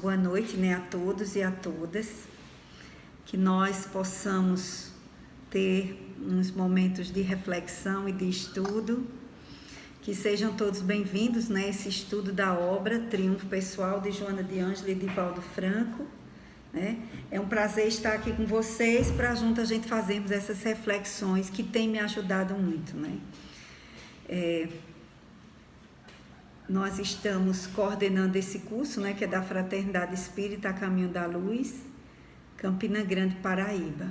boa noite, né, a todos e a todas, que nós possamos ter uns momentos de reflexão e de estudo, que sejam todos bem-vindos, né, esse estudo da obra Triunfo Pessoal de Joana de Ângela e Divaldo Franco, né? É um prazer estar aqui com vocês para junto a gente fazermos essas reflexões que têm me ajudado muito, né? Nós estamos coordenando esse curso, né, que é da Fraternidade Espírita a Caminho da Luz, Campina Grande, Paraíba.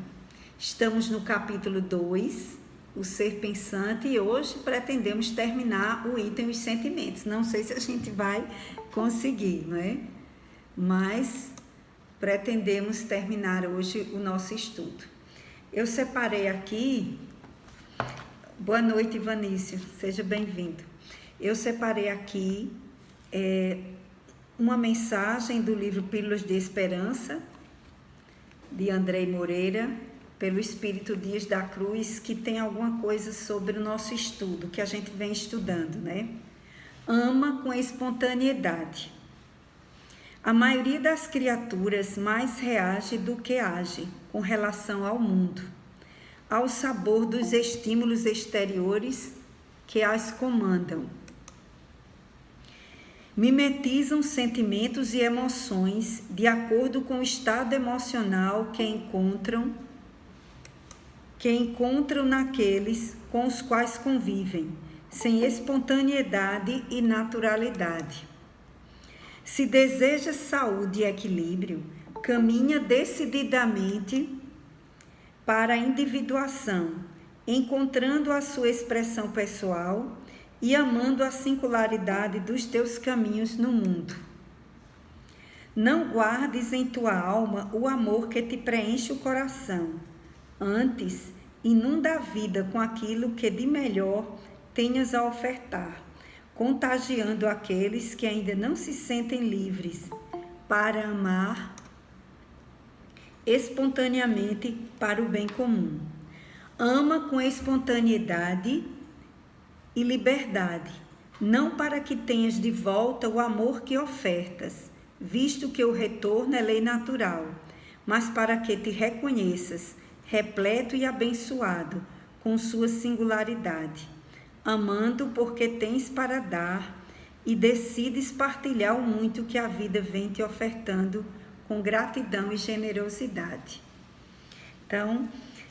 Estamos no capítulo 2, o ser pensante, e hoje pretendemos terminar o item os sentimentos. Não sei se a gente vai conseguir, não é? Mas pretendemos terminar hoje o nosso estudo. Eu separei aqui... Boa noite, Ivanício, seja bem-vindo. Eu separei aqui uma mensagem do livro Pílulas de Esperança, de Andrei Moreira, pelo Espírito Dias da Cruz, que tem alguma coisa sobre o nosso estudo, que a gente vem estudando, né? Ama com espontaneidade. A maioria das criaturas mais reage do que age com relação ao mundo, ao sabor dos estímulos exteriores que as comandam. Mimetizam sentimentos e emoções de acordo com o estado emocional que encontram naqueles com os quais convivem, sem espontaneidade e naturalidade. Se deseja saúde e equilíbrio, caminha decididamente para a individuação, encontrando a sua expressão pessoal e amando a singularidade dos teus caminhos no mundo. Não guardes em tua alma o amor que te preenche o coração. Antes, inunda a vida com aquilo que de melhor tenhas a ofertar, contagiando aqueles que ainda não se sentem livres para amar espontaneamente para o bem comum. Ama com espontaneidade e liberdade, não para que tenhas de volta o amor que ofertas, visto que o retorno é lei natural, mas para que te reconheças repleto e abençoado com sua singularidade, amando porque tens para dar e decides partilhar o muito que a vida vem te ofertando com gratidão e generosidade. Então,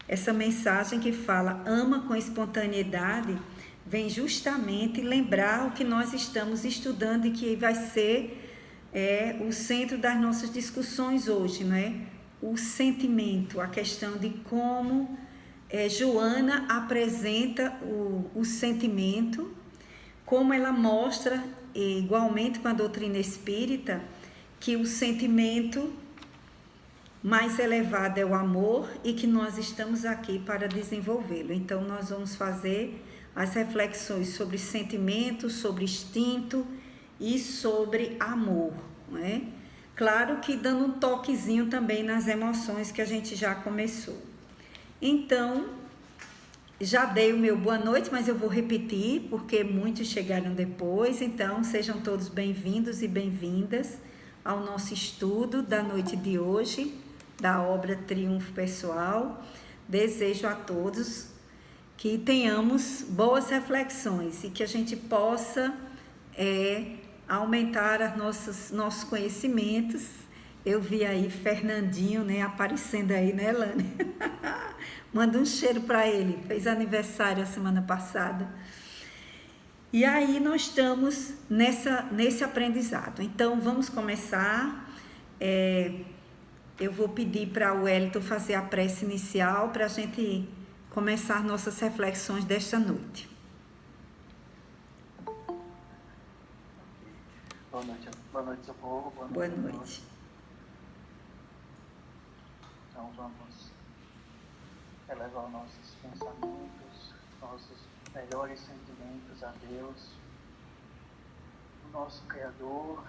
essa mensagem que fala ama com espontaneidade vem justamente lembrar o que nós estamos estudando e que vai ser o centro das nossas discussões hoje, não é? O sentimento, a questão de como Joana apresenta o sentimento, como ela mostra, igualmente com a doutrina espírita, que o sentimento mais elevado é o amor e que nós estamos aqui para desenvolvê-lo. Então, nós vamos fazer as reflexões sobre sentimento, sobre instinto e sobre amor, não é? Claro que dando um toquezinho também nas emoções que a gente já começou. Então, já dei o meu boa noite, mas eu vou repetir porque muitos chegaram depois. Então, sejam todos bem-vindos e bem-vindas ao nosso estudo da noite de hoje, da obra Triunfo Pessoal. Desejo a todos que tenhamos boas reflexões e que a gente possa aumentar nossos conhecimentos. Eu vi aí Fernandinho, né, aparecendo aí, né, Elane? Manda um cheiro para ele, fez aniversário a semana passada. E aí nós estamos nesse aprendizado. Então, vamos começar. Eu vou pedir para o Wellington fazer a prece inicial para a gente começar nossas reflexões desta noite. Boa noite, Socorro. Boa noite. Então vamos elevar nossos pensamentos, nossos melhores sentimentos a Deus, o nosso Criador,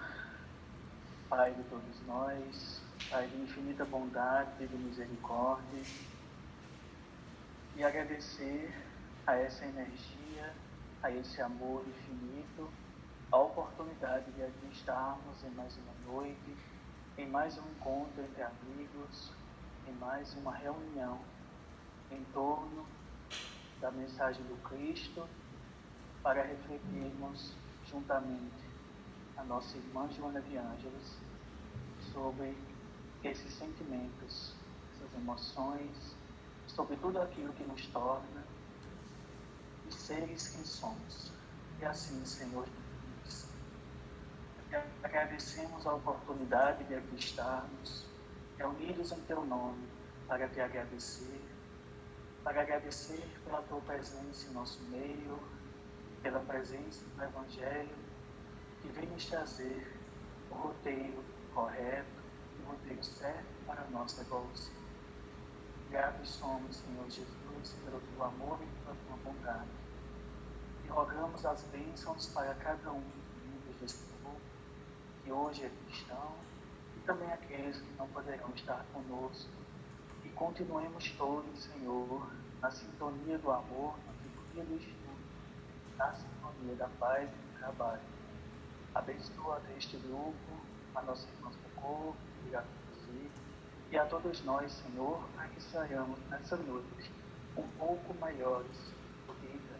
Pai de todos nós, Pai de infinita bondade e de misericórdia, e agradecer a essa energia, a esse amor infinito, a oportunidade de aqui estarmos em mais uma noite, mais um encontro entre amigos, em mais uma reunião em torno da mensagem do Cristo, para refletirmos juntamente a nossa irmã Joana de Ângeles sobre esses sentimentos, essas emoções, sobre tudo aquilo que nos torna os seres quem somos. E assim, Senhor, agradecemos a oportunidade de aqui estarmos reunidos em Teu nome para Te agradecer, pela Tua presença em nosso meio, pela presença do Evangelho, que vem nos trazer o roteiro correto, o roteiro certo para a nossa evolução. Gratos somos, Senhor Jesus, pelo Teu amor e pela Tua bondade. E rogamos as bênçãos para cada um dos membros deste grupo, que hoje é cristão, e também aqueles que não poderão estar conosco. E continuemos todos, Senhor, na sintonia do amor, na sintonia do estudo, na sintonia da paz e do trabalho. Abençoa este grupo, a nossa irmã Socorro, e a todos nós, Senhor, para que saiamos nessa noite um pouco maiores do que ainda.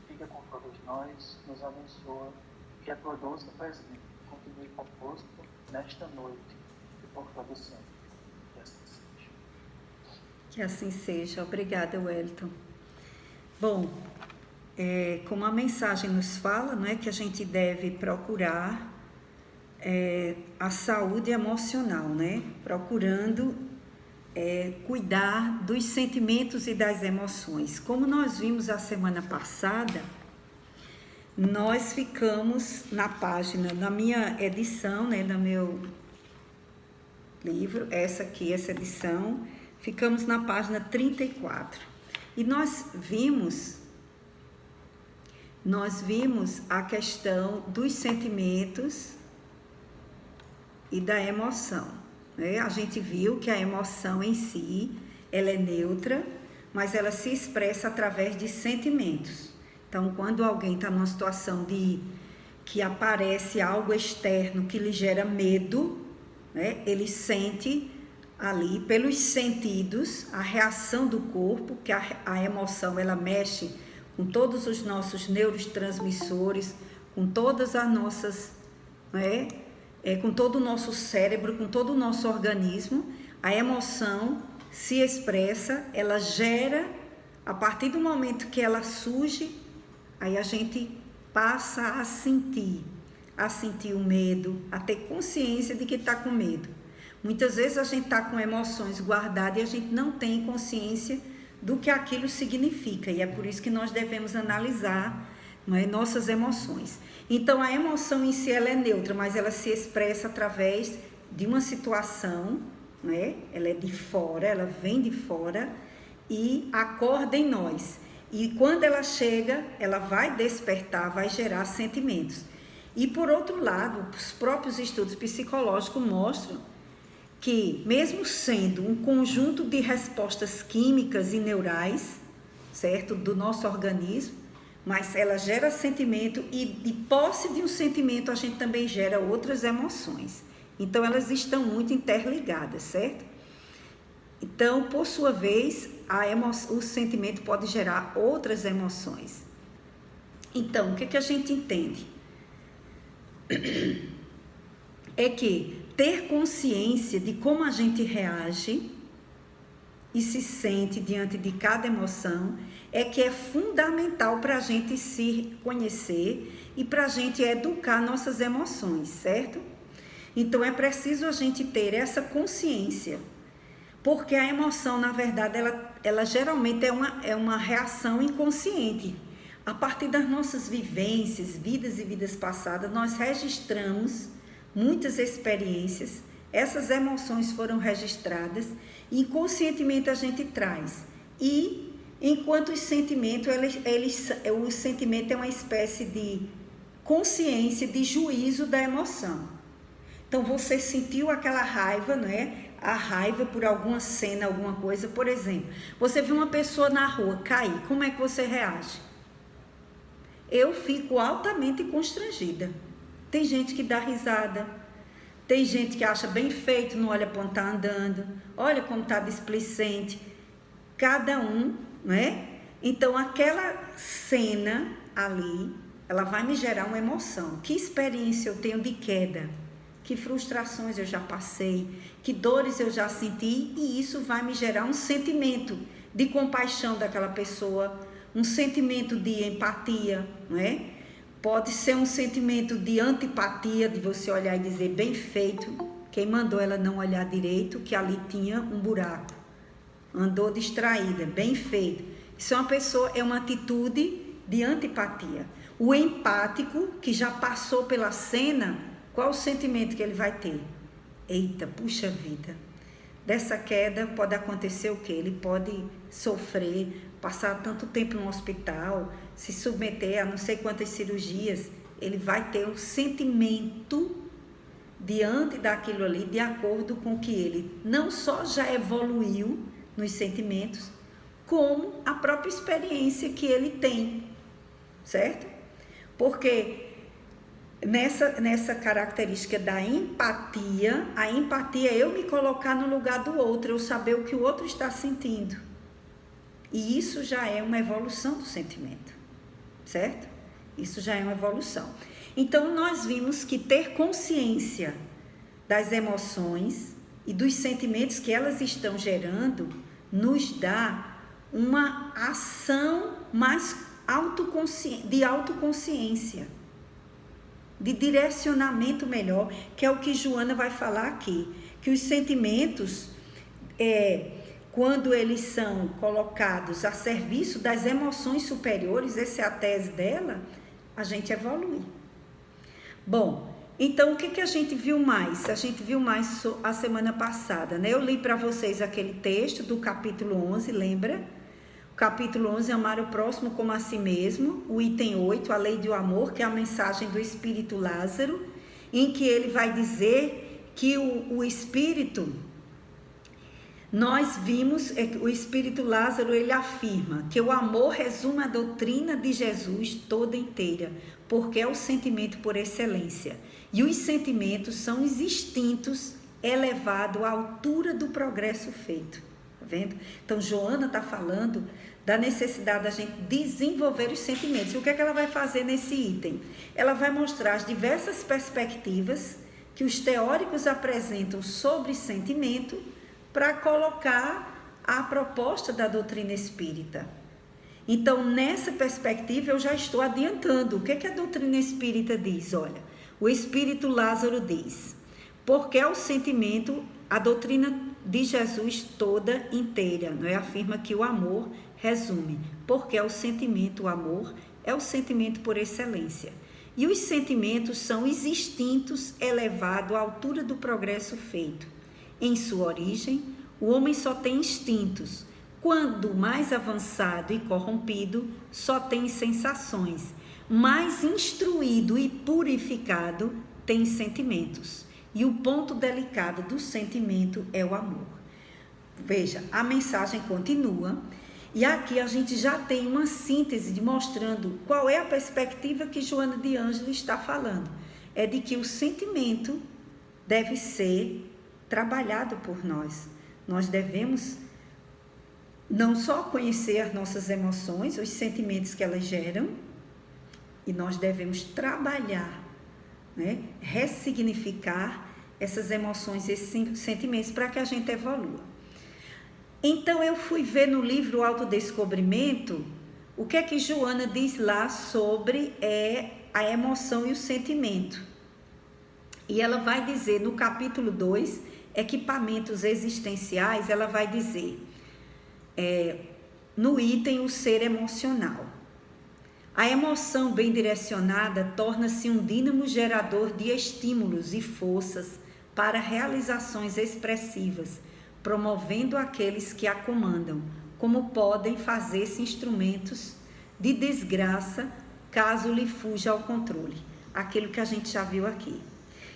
Fica com todos nós, nos abençoa, que a Tua doce presença continue conosco nesta noite e por todo sempre. Que assim seja. Que assim seja. Obrigada, Wellington. Bom, como a mensagem nos fala, não é, que a gente deve procurar a saúde emocional, né? Procurando cuidar dos sentimentos e das emoções. Como nós vimos a semana passada, nós ficamos na página, na minha edição, né, no meu livro, essa edição, ficamos na página 34. E nós vimos a questão dos sentimentos e da emoção, né? A gente viu que a emoção em si, ela é neutra, mas ela se expressa através de sentimentos. Então, quando alguém está numa situação que aparece algo externo que lhe gera medo, né, ele sente ali, pelos sentidos, a reação do corpo, que a emoção, ela mexe com todos os nossos neurotransmissores, com todas as nossas, né, com todo o nosso cérebro, com todo o nosso organismo. A emoção se expressa, ela gera, a partir do momento que ela surge, aí a gente passa a sentir o medo, a ter consciência de que está com medo. Muitas vezes a gente está com emoções guardadas e a gente não tem consciência do que aquilo significa, e é por isso que nós devemos analisar, não é, nossas emoções. Então, a emoção em si, ela é neutra, mas ela se expressa através de uma situação, né? Ela é de fora, ela vem de fora e acorda em nós. E quando ela chega, ela vai despertar, vai gerar sentimentos. E, por outro lado, os próprios estudos psicológicos mostram que, mesmo sendo um conjunto de respostas químicas e neurais, certo, do nosso organismo, mas ela gera sentimento e de posse de um sentimento a gente também gera outras emoções. Então, elas estão muito interligadas, certo? Então, por sua vez, o sentimento pode gerar outras emoções. Então, o que a gente entende? É que ter consciência de como a gente reage e se sente diante de cada emoção que é fundamental para a gente se conhecer e para a gente educar nossas emoções, certo? Então, é preciso a gente ter essa consciência, porque a emoção, na verdade, ela geralmente é uma reação inconsciente. A partir das nossas vivências, vidas e vidas passadas, nós registramos muitas experiências, essas emoções foram registradas, e inconscientemente a gente traz. E enquanto o sentimento, o sentimento é uma espécie de consciência, de juízo da emoção. Então, você sentiu aquela raiva, não é? A raiva por alguma cena, alguma coisa. Por exemplo, você viu uma pessoa na rua cair, como é que você reage? Eu fico altamente constrangida. Tem gente que dá risada, Tem gente que acha bem feito, não olha para onde está andando, olha como está displicente. Cada um, né? Então, aquela cena ali, ela vai me gerar uma emoção. Que experiência eu tenho de queda? Que frustrações eu já passei? Que dores eu já senti? E isso vai me gerar um sentimento de compaixão daquela pessoa, um sentimento de empatia, não é? Pode ser um sentimento de antipatia, de você olhar e dizer, bem feito, quem mandou ela não olhar direito, que ali tinha um buraco. Andou distraída, bem feito. Isso é uma atitude de antipatia. O empático, que já passou pela cena, qual o sentimento que ele vai ter? Eita, puxa vida, dessa queda pode acontecer o quê? Ele pode sofrer, passar tanto tempo no hospital, se submeter a não sei quantas cirurgias. Ele vai ter um sentimento diante daquilo ali, de acordo com que ele não só já evoluiu nos sentimentos, como a própria experiência que ele tem, certo? Porque nessa característica da empatia, a empatia é eu me colocar no lugar do outro, eu saber o que o outro está sentindo. E isso já é uma evolução do sentimento, certo? Isso já é uma evolução. Então, nós vimos que ter consciência das emoções e dos sentimentos que elas estão gerando nos dá uma ação mais de autoconsciência, de direcionamento melhor, que é o que Joana vai falar aqui, que os sentimentos, quando eles são colocados a serviço das emoções superiores, essa é a tese dela, a gente evolui. Bom, então o que a gente viu mais? A gente viu mais a semana passada, né? Eu li para vocês aquele texto do capítulo 11, lembra? O capítulo 11, amar o próximo como a si mesmo. O item 8, a lei do amor, que é a mensagem do Espírito Lázaro, em que ele vai dizer que o Espírito, nós vimos, o Espírito Lázaro, ele afirma que o amor resume a doutrina de Jesus toda inteira, porque é o sentimento por excelência. E os sentimentos são os instintos elevados à altura do progresso feito. Tá vendo? Então, Joana está falando da necessidade da gente desenvolver os sentimentos. E o que é que ela vai fazer nesse item? Ela vai mostrar as diversas perspectivas que os teóricos apresentam sobre sentimento para colocar a proposta da doutrina espírita. Então, nessa perspectiva, eu já estou adiantando. O que é que a doutrina espírita diz? Olha, o Espírito Lázaro diz, porque é o sentimento, a doutrina de Jesus toda inteira, não é? Afirma que o amor resume, porque é o sentimento, o amor é o sentimento por excelência. E os sentimentos são os instintos elevados à altura do progresso feito. Em sua origem, o homem só tem instintos. Quando mais avançado e corrompido, só tem sensações. Mais instruído e purificado, tem sentimentos. E o ponto delicado do sentimento é o amor. Veja, a mensagem continua. E aqui a gente já tem uma síntese de mostrando qual é a perspectiva que Joana de Ângelo está falando. É de que o sentimento deve ser trabalhado por nós. Nós devemos não só conhecer as nossas emoções, os sentimentos que elas geram, e nós devemos trabalhar, né? Ressignificar essas emoções, esses sentimentos, para que a gente evolua. Então, eu fui ver no livro Autodescobrimento, o que é que Joana diz lá sobre a emoção e o sentimento. E ela vai dizer, no capítulo 2, equipamentos existenciais, ela vai dizer, no item o ser emocional. A emoção bem direcionada torna-se um dínamo gerador de estímulos e forças para realizações expressivas, promovendo aqueles que a comandam, como podem fazer-se instrumentos de desgraça caso lhe fuja ao controle. Aquilo que a gente já viu aqui.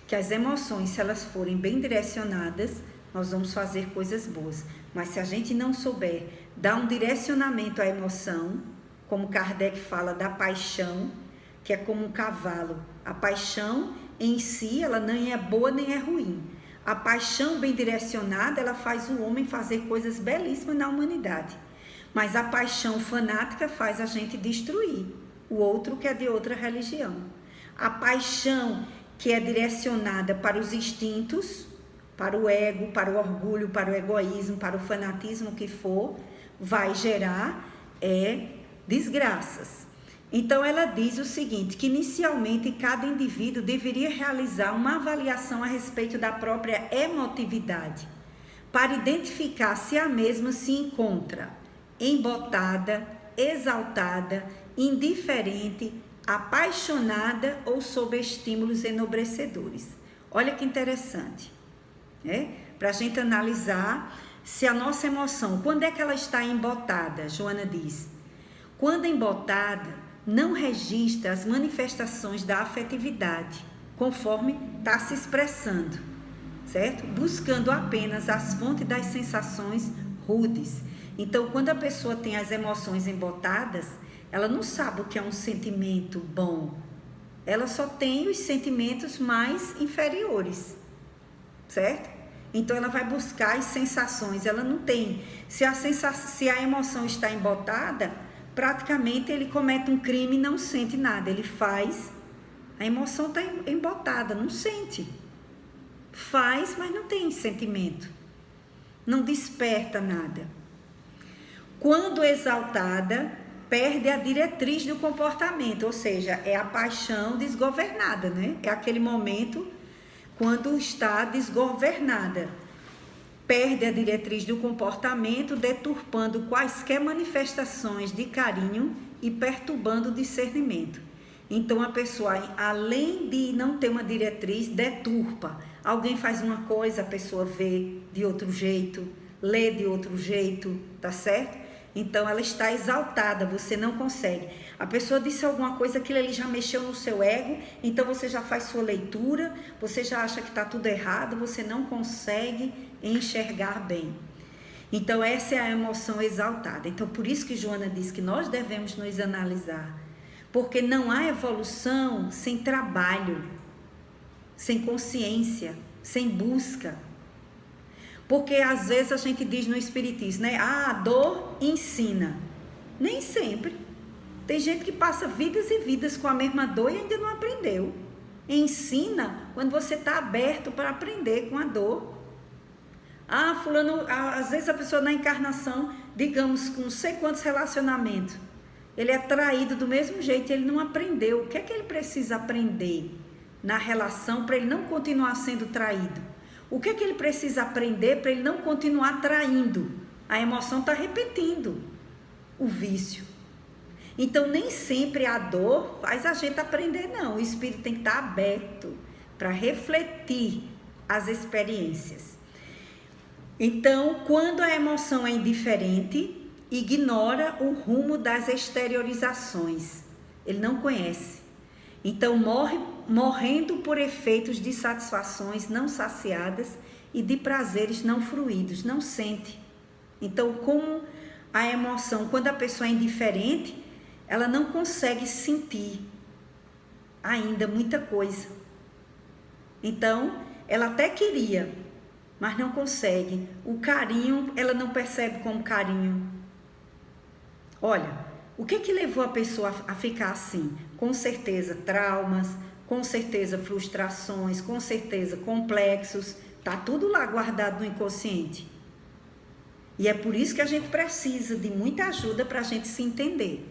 Que as emoções, se elas forem bem direcionadas, nós vamos fazer coisas boas. Mas se a gente não souber dar um direcionamento à emoção, como Kardec fala da paixão, que é como um cavalo. A paixão em si, ela nem é boa nem é ruim. A paixão bem direcionada, ela faz o homem fazer coisas belíssimas na humanidade. Mas a paixão fanática faz a gente destruir o outro que é de outra religião. A paixão que é direcionada para os instintos, para o ego, para o orgulho, para o egoísmo, para o fanatismo que for, vai gerar desgraças. Então ela diz o seguinte, que inicialmente cada indivíduo deveria realizar uma avaliação a respeito da própria emotividade, para identificar se a mesma se encontra embotada, exaltada, indiferente, apaixonada ou sob estímulos enobrecedores. Olha que interessante, né? Para a gente analisar se a nossa emoção, quando é que ela está embotada, Joana diz, quando embotada, não registra as manifestações da afetividade, conforme está se expressando, certo? Buscando apenas as fontes das sensações rudes. Então, quando a pessoa tem as emoções embotadas, ela não sabe o que é um sentimento bom. Ela só tem os sentimentos mais inferiores, certo? Então, ela vai buscar as sensações, ela não tem. Se a emoção está embotada, praticamente ele comete um crime e não sente nada. Ele faz, a emoção está embotada, não sente. Faz, mas não tem sentimento. Não desperta nada. Quando exaltada, perde a diretriz do comportamento, ou seja, é a paixão desgovernada, né? É aquele momento quando está desgovernada. Perde a diretriz do comportamento, deturpando quaisquer manifestações de carinho e perturbando o discernimento. Então, a pessoa, além de não ter uma diretriz, deturpa. Alguém faz uma coisa, a pessoa vê de outro jeito, lê de outro jeito, tá certo? Então, ela está exaltada, você não consegue. A pessoa disse alguma coisa, aquilo ali já mexeu no seu ego, então você já faz sua leitura, você já acha que está tudo errado, você não consegue enxergar bem. Então, essa é a emoção exaltada. Então, por isso que Joana diz que nós devemos nos analisar, porque não há evolução sem trabalho, sem consciência, sem busca. Porque às vezes a gente diz no espiritismo, né? Ah, a dor ensina. Nem sempre. Tem gente que passa vidas e vidas com a mesma dor e ainda não aprendeu. Ensina quando você está aberto para aprender com a dor. Ah, fulano, às vezes a pessoa na encarnação, digamos, com não sei quantos relacionamentos, ele é traído do mesmo jeito e ele não aprendeu. O que é que ele precisa aprender na relação para ele não continuar sendo traído? O que é que ele precisa aprender para ele não continuar traindo? A emoção está repetindo o vício. Então, nem sempre a dor faz a gente aprender, não. O espírito tem que estar aberto para refletir as experiências. Então, quando a emoção é indiferente, ignora o rumo das exteriorizações. Ele não conhece. Então, morrendo por efeitos de satisfações não saciadas e de prazeres não fruídos, não sente. Então, como a emoção, quando a pessoa é indiferente, ela não consegue sentir ainda muita coisa. Então, ela até queria, mas não consegue. O carinho, ela não percebe como carinho. Olha, o que levou a pessoa a ficar assim? Com certeza traumas, com certeza frustrações, com certeza complexos, tá tudo lá guardado no inconsciente. E é por isso que a gente precisa de muita ajuda para a gente se entender.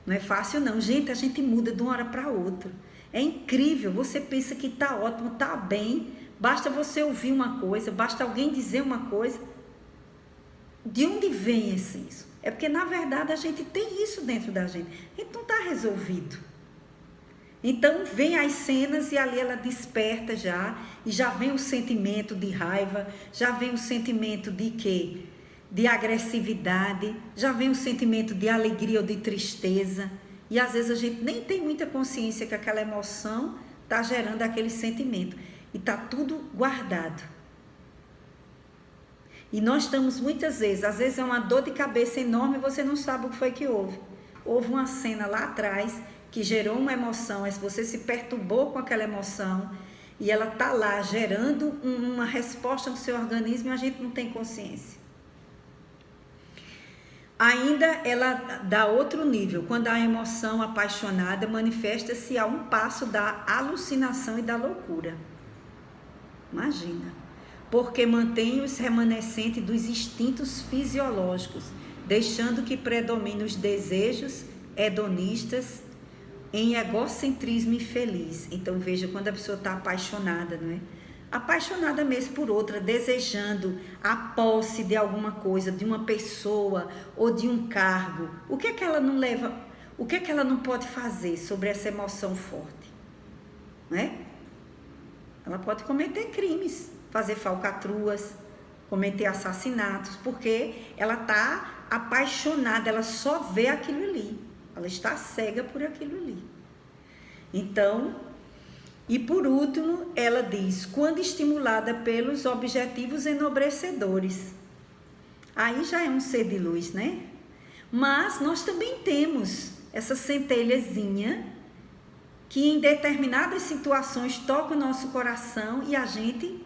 Não é fácil não, gente, a gente muda de uma hora para outra. É incrível, você pensa que tá ótimo, tá bem, basta você ouvir uma coisa, basta alguém dizer uma coisa. De onde vem isso? É porque, na verdade, a gente tem isso dentro da gente. A gente não está resolvido. Então, vem as cenas e ali ela desperta já. E já vem o sentimento de raiva. Já vem o sentimento de quê? De agressividade. Já vem o sentimento de alegria ou de tristeza. E, às vezes, a gente nem tem muita consciência que aquela emoção está gerando aquele sentimento. E está tudo guardado. E nós estamos muitas vezes, às vezes é uma dor de cabeça enorme e você não sabe o que foi que houve. Houve uma cena lá atrás que gerou uma emoção, se você se perturbou com aquela emoção e ela está lá gerando uma resposta no seu organismo e a gente não tem consciência. Ainda ela dá outro nível, quando a emoção apaixonada manifesta-se a um passo da alucinação e da loucura. Imagina. Porque mantém os remanescentes dos instintos fisiológicos, deixando que predominem os desejos hedonistas em egocentrismo infeliz. Então veja, quando a pessoa está apaixonada, não é? Apaixonada mesmo por outra, desejando a posse de alguma coisa, de uma pessoa ou de um cargo. O que é que ela não leva, o que é que ela não pode fazer sobre essa emoção forte? Não é? Ela pode cometer crimes, fazer falcatruas, cometer assassinatos, porque ela está apaixonada, ela só vê aquilo ali. Ela está cega por aquilo ali. Então, e por último, ela diz, quando estimulada pelos objetivos enobrecedores. Aí já é um ser de luz, né? Mas nós também temos essa centelhazinha que em determinadas situações toca o nosso coração e a gente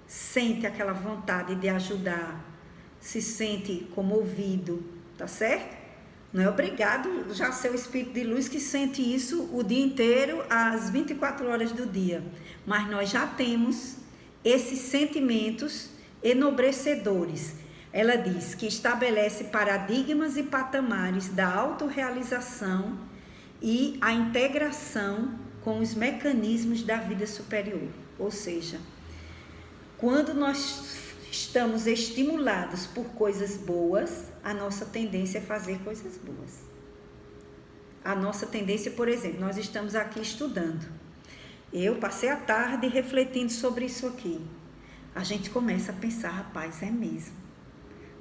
sente aquela vontade de ajudar, se sente comovido, tá certo? Não é obrigado já ser o espírito de luz que sente isso o dia inteiro, às 24 horas do dia. Mas nós já temos esses sentimentos enobrecedores. Ela diz que estabelece paradigmas e patamares da autorrealização e a integração com os mecanismos da vida superior. Ou seja, quando nós estamos estimulados por coisas boas, a nossa tendência é fazer coisas boas. A nossa tendência, por exemplo, nós estamos aqui estudando. Eu passei a tarde refletindo sobre isso aqui. A gente começa a pensar, rapaz, é mesmo.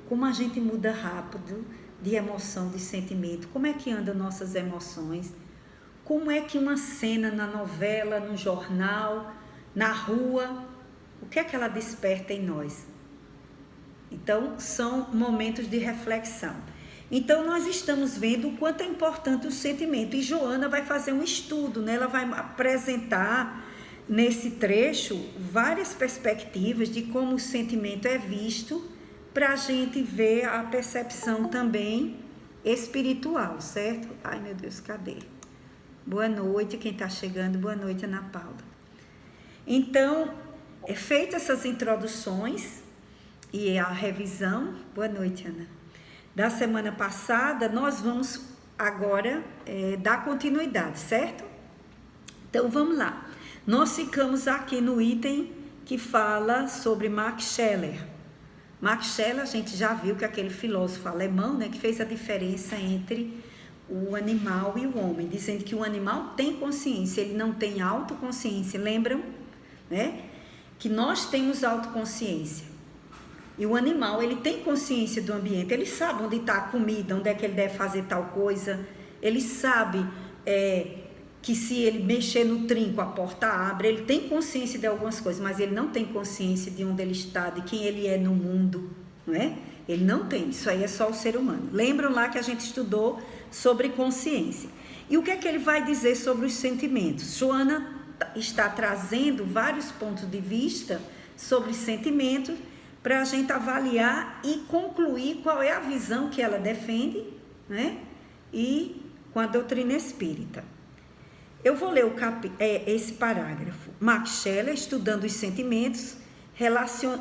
Como a gente muda rápido de emoção, de sentimento. Como é que andam nossas emoções? Como é que uma cena na novela, no jornal, na rua, o que é que ela desperta em nós? Então, são momentos de reflexão. Então, nós estamos vendo o quanto é importante o sentimento. E Joana vai fazer um estudo, né? Ela vai apresentar nesse trecho várias perspectivas de como o sentimento é visto para a gente ver a percepção também espiritual, certo? Ai, meu Deus, cadê? Boa noite, quem está chegando. Boa noite, Ana Paula. Então, feitas essas introduções e a revisão, boa noite, Ana, da semana passada, nós vamos agora dar continuidade, certo? Então, vamos lá. Nós ficamos aqui no item que fala sobre Max Scheler. Max Scheler, a gente já viu que é aquele filósofo alemão, né, que fez a diferença entre o animal e o homem, dizendo que o animal tem consciência, ele não tem autoconsciência, lembram? Né? Que nós temos autoconsciência. E o animal, ele tem consciência do ambiente, ele sabe onde está a comida, onde é que ele deve fazer tal coisa, ele sabe que se ele mexer no trinco, a porta abre, ele tem consciência de algumas coisas, mas ele não tem consciência de onde ele está, de quem ele é no mundo, não é? Ele não tem, isso aí é só o ser humano. Lembram lá que a gente estudou sobre consciência. E o que é que ele vai dizer sobre os sentimentos? Joana está trazendo vários pontos de vista sobre sentimentos, para a gente avaliar e concluir qual é a visão que ela defende, né? E com a doutrina espírita. Eu vou ler esse parágrafo. Max Scheler, estudando os sentimentos,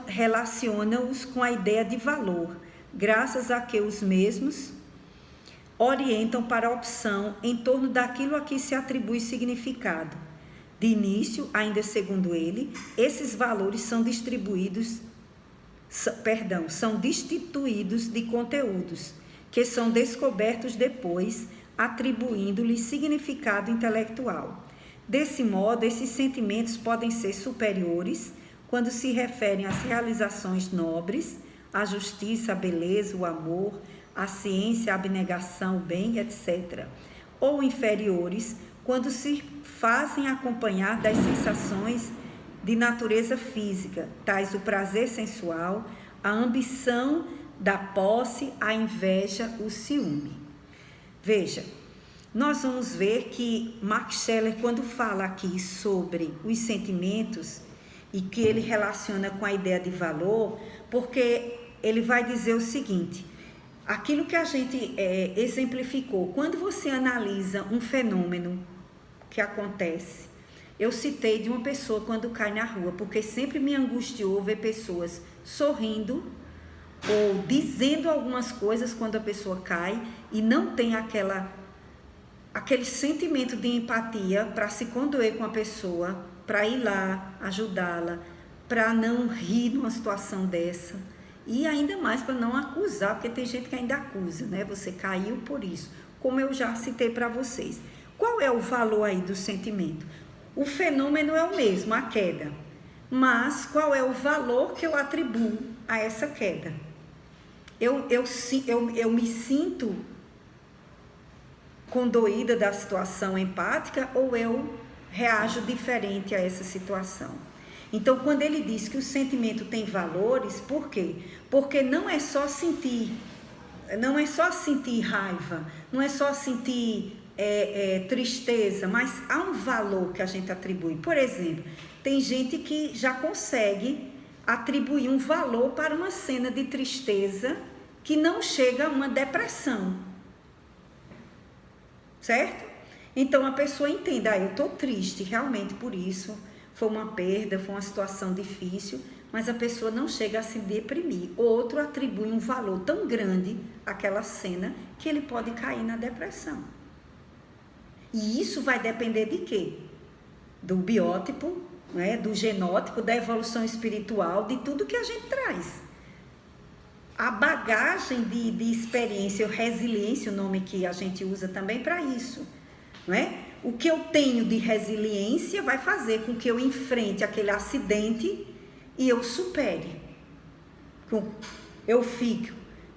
relaciona-os com a ideia de valor, graças a que os mesmos orientam para a opção em torno daquilo a que se atribui significado. De início, ainda segundo ele, esses valores são destituídos de conteúdos, que são descobertos depois, atribuindo-lhes significado intelectual. Desse modo, esses sentimentos podem ser superiores quando se referem às realizações nobres, à justiça, à beleza, o amor, à ciência, à abnegação, o bem, etc. Ou inferiores quando se fazem acompanhar das sensações de natureza física, tais o prazer sensual, a ambição da posse, a inveja, o ciúme. Veja, nós vamos ver que Max Scheler, quando fala aqui sobre os sentimentos e que ele relaciona com a ideia de valor, porque ele vai dizer o seguinte: aquilo que a gente exemplificou, quando você analisa um fenômeno que acontece, eu citei de uma pessoa quando cai na rua, porque sempre me angustiou ver pessoas sorrindo ou dizendo algumas coisas quando a pessoa cai e não tem aquele sentimento de empatia para se condoer com a pessoa, para ir lá ajudá-la, para não rir numa situação dessa e ainda mais para não acusar, porque tem gente que ainda acusa, né? Você caiu por isso, como eu já citei para vocês. Qual é o valor aí do sentimento? O fenômeno é o mesmo, a queda, mas qual é o valor que eu atribuo a essa queda? Eu me sinto condoída da situação empática ou eu reajo diferente a essa situação? Então, quando ele diz que o sentimento tem valores, por quê? Porque não é só sentir raiva, não é só sentir tristeza, mas há um valor que a gente atribui. Por exemplo, tem gente que já consegue atribuir um valor para uma cena de tristeza que não chega a uma depressão. Certo? Então a pessoa entende, eu estou triste realmente por isso, foi uma perda, foi uma situação difícil, mas a pessoa não chega a se deprimir. Outro atribui um valor tão grande àquela cena que ele pode cair na depressão. E isso vai depender de quê? Do biótipo, né? Do genótipo, da evolução espiritual, de tudo que a gente traz. A bagagem de experiência, resiliência, o nome que a gente usa também para isso, não é? O que eu tenho de resiliência vai fazer com que eu enfrente aquele acidente e eu supere. Eu fico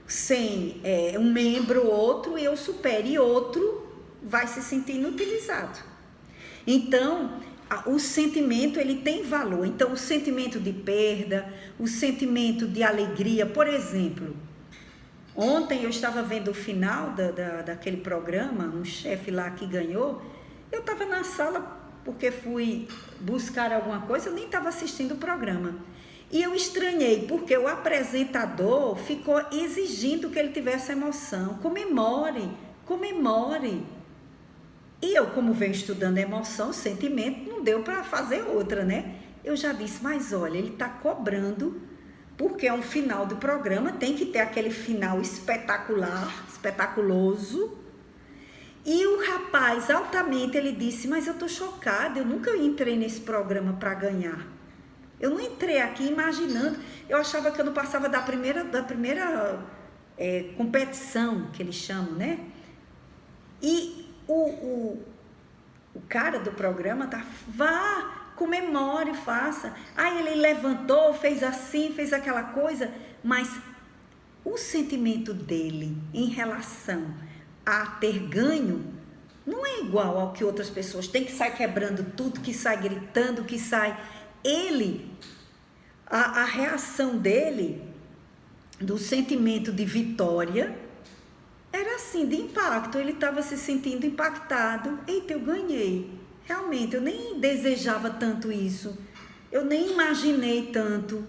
sem um membro ou outro e eu supere, e outro vai se sentir inutilizado. Então, o sentimento, ele tem valor. Então, o sentimento de perda, o sentimento de alegria, por exemplo, ontem eu estava vendo o final daquele programa, um chefe lá que ganhou, eu estava na sala porque fui buscar alguma coisa, eu nem estava assistindo o programa. E eu estranhei, porque o apresentador ficou exigindo que ele tivesse emoção. Comemore. E eu, como venho estudando emoção, sentimento, não deu para fazer outra, né? Eu já disse, mas olha, ele está cobrando, porque é um final do programa, tem que ter aquele final espetacular, espetaculoso. E o rapaz, altamente, ele disse, mas eu estou chocada, eu nunca entrei nesse programa para ganhar. Eu não entrei aqui imaginando, eu achava que eu não passava da primeira competição, que eles chamam, né? E o cara do programa vá, comemore, faça. Aí ele levantou, fez assim, fez aquela coisa, mas o sentimento dele em relação a ter ganho não é igual ao que outras pessoas têm, que sai quebrando tudo, que sai gritando, que sai... A reação dele, do sentimento de vitória, era assim, de impacto. Ele estava se sentindo impactado. Eita, eu ganhei. Realmente, eu nem desejava tanto isso. Eu nem imaginei tanto.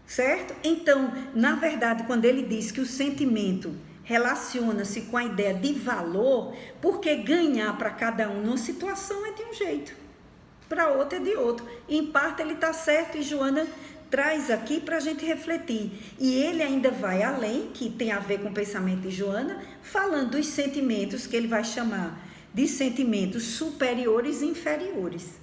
Certo? Então, na verdade, quando ele diz que o sentimento relaciona-se com a ideia de valor, porque ganhar para cada um numa situação é de um jeito, para outra é de outro. Em parte ele está certo, e Joana traz aqui para a gente refletir. E ele ainda vai além, que tem a ver com o pensamento de Joana, falando dos sentimentos que ele vai chamar de sentimentos superiores e inferiores.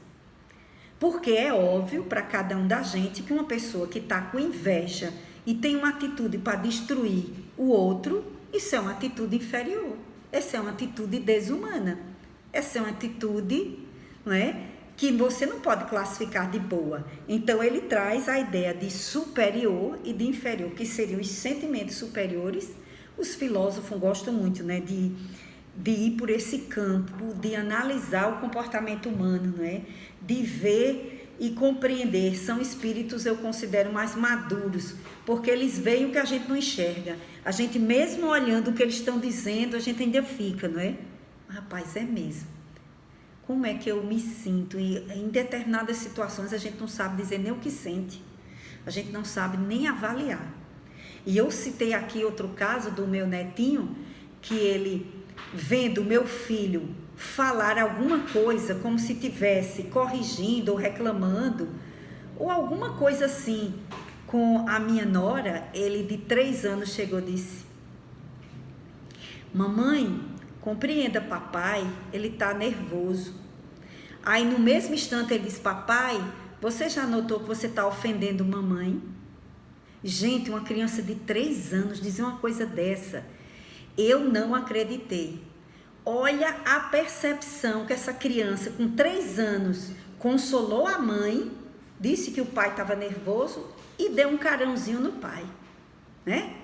Porque é óbvio para cada um da gente que uma pessoa que está com inveja e tem uma atitude para destruir o outro, isso é uma atitude inferior. Essa é uma atitude desumana. Essa é uma atitude, não é, que você não pode classificar de boa. Então, ele traz a ideia de superior e de inferior, que seriam os sentimentos superiores. Os filósofos gostam muito, né, de ir por esse campo, de analisar o comportamento humano, não é? De ver e compreender. São espíritos, eu considero, mais maduros, porque eles veem o que a gente não enxerga. A gente, mesmo olhando o que eles estão dizendo, a gente ainda fica, não é? Rapaz, é mesmo. Como é que eu me sinto? E em determinadas situações a gente não sabe dizer nem o que sente. A gente não sabe nem avaliar. E eu citei aqui outro caso do meu netinho, que ele, vendo meu filho falar alguma coisa, como se estivesse corrigindo ou reclamando, ou alguma coisa assim, com a minha nora, ele de 3 anos chegou e disse: mamãe, compreenda papai, ele tá nervoso. Aí no mesmo instante ele disse: papai, você já notou que você tá ofendendo mamãe? Gente, uma criança de 3 anos dizer uma coisa dessa, eu não acreditei. Olha a percepção que essa criança com 3 anos consolou a mãe, disse que o pai estava nervoso e deu um carãozinho no pai, né?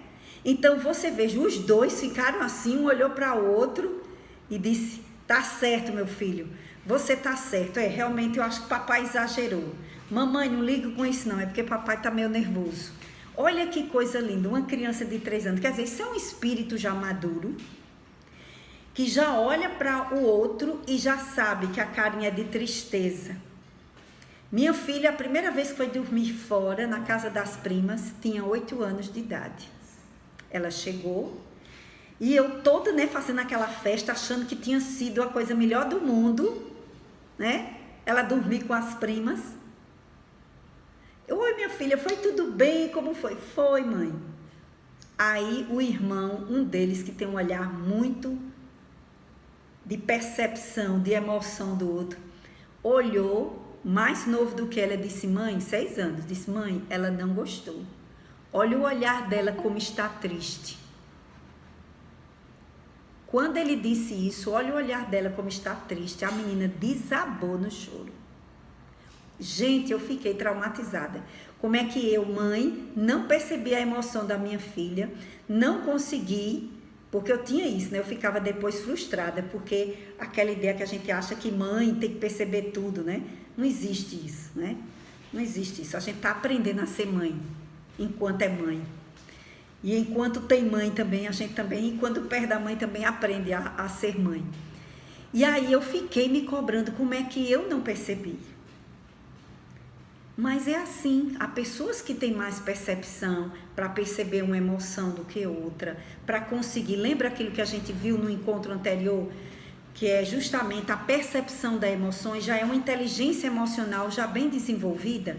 Então você veja, os dois ficaram assim, um olhou para o outro e disse: tá certo, meu filho, você tá certo, realmente eu acho que papai exagerou. Mamãe, não liga com isso não, é porque papai tá meio nervoso. Olha que coisa linda, uma criança de 3 anos, quer dizer, isso é um espírito já maduro, que já olha para o outro e já sabe que a carinha é de tristeza. Minha filha, a primeira vez que foi dormir fora, na casa das primas, tinha 8 anos de idade. Ela chegou e eu toda, né, fazendo aquela festa, achando que tinha sido a coisa melhor do mundo, né? Ela dormir com as primas. Oi, minha filha, foi tudo bem? Como foi? Foi, mãe. Aí o irmão, um deles que tem um olhar muito de percepção, de emoção do outro, olhou, mais novo do que ela, disse: mãe, 6 anos, disse: mãe, ela não gostou. Olha o olhar dela como está triste. Quando ele disse isso, olha o olhar dela como está triste. A menina desabou no choro. Gente, eu fiquei traumatizada. Como é que eu, mãe, não percebi a emoção da minha filha, não consegui, porque eu tinha isso, né? Eu ficava depois frustrada, porque aquela ideia que a gente acha que mãe tem que perceber tudo, né? Não existe isso, né? Não existe isso. A gente está aprendendo a ser mãe, enquanto é mãe. E enquanto tem mãe também, a gente também, e quando perde a mãe também aprende a ser mãe. E aí eu fiquei me cobrando, como é que eu não percebi? Mas é assim, há pessoas que têm mais percepção para perceber uma emoção do que outra, para conseguir, lembra aquilo que a gente viu no encontro anterior, que é justamente a percepção das emoções, já é uma inteligência emocional já bem desenvolvida.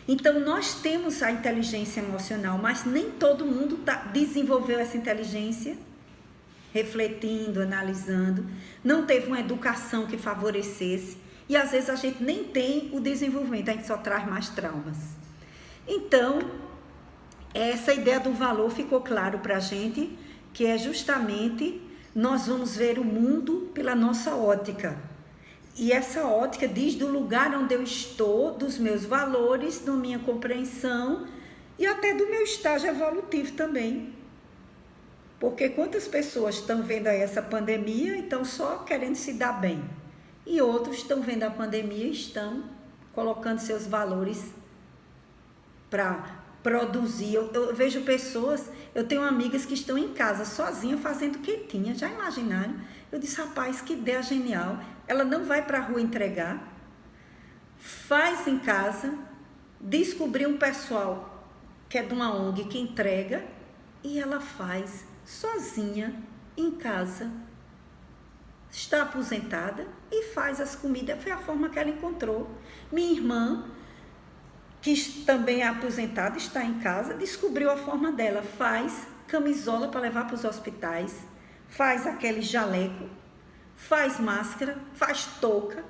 Então nós temos a inteligência emocional, mas nem todo mundo desenvolveu essa inteligência, refletindo, analisando, não teve uma educação que favorecesse. E às vezes a gente nem tem o desenvolvimento, a gente só traz mais traumas. Então, essa ideia do valor ficou claro para a gente, que é justamente nós vamos ver o mundo pela nossa ótica. E essa ótica diz do lugar onde eu estou, dos meus valores, da minha compreensão e até do meu estágio evolutivo também. Porque quantas pessoas estão vendo aí essa pandemia e estão só querendo se dar bem? E outros estão vendo a pandemia e estão colocando seus valores para produzir. Eu vejo pessoas, eu tenho amigas que estão em casa sozinhas fazendo quentinha, já imaginaram? Eu disse: rapaz, que ideia genial. Ela não vai para a rua entregar, faz em casa, descobriu um pessoal que é de uma ONG que entrega e ela faz sozinha em casa. Está aposentada e faz as comidas, foi a forma que ela encontrou. Minha irmã, que também é aposentada, está em casa, descobriu a forma dela, faz camisola para levar para os hospitais, faz aquele jaleco, faz máscara, faz touca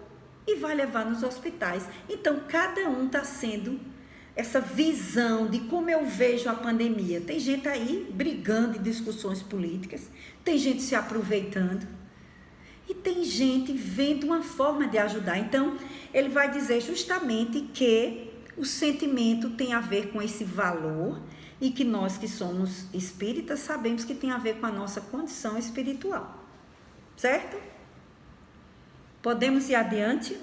e vai levar nos hospitais. Então, cada um está sendo essa visão de como eu vejo a pandemia. Tem gente aí brigando em discussões políticas, tem gente se aproveitando. E tem gente vendo uma forma de ajudar. Então, ele vai dizer justamente que o sentimento tem a ver com esse valor e que nós que somos espíritas sabemos que tem a ver com a nossa condição espiritual. Certo? Podemos ir adiante?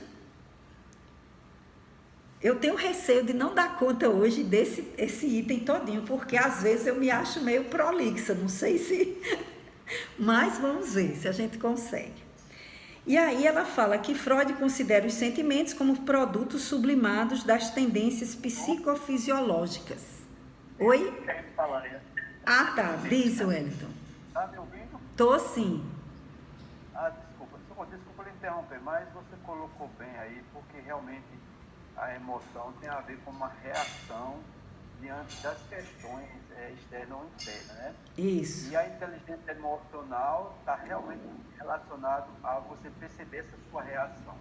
Eu tenho receio de não dar conta hoje desse item todinho, porque às vezes eu me acho meio prolixa, não sei se... Mas vamos ver se a gente consegue. E aí ela fala que Freud considera os sentimentos como produtos sublimados das tendências psicofisiológicas. Oi? Quer falar aí? Ah, tá. Diz, Wellington. Tá me ouvindo? Tô sim. Desculpa lhe interromper, mas você colocou bem aí, porque realmente a emoção tem a ver com uma reação diante das questões externas ou internas, né? Isso. E a inteligência emocional está realmente relacionado a você perceber essa sua reação.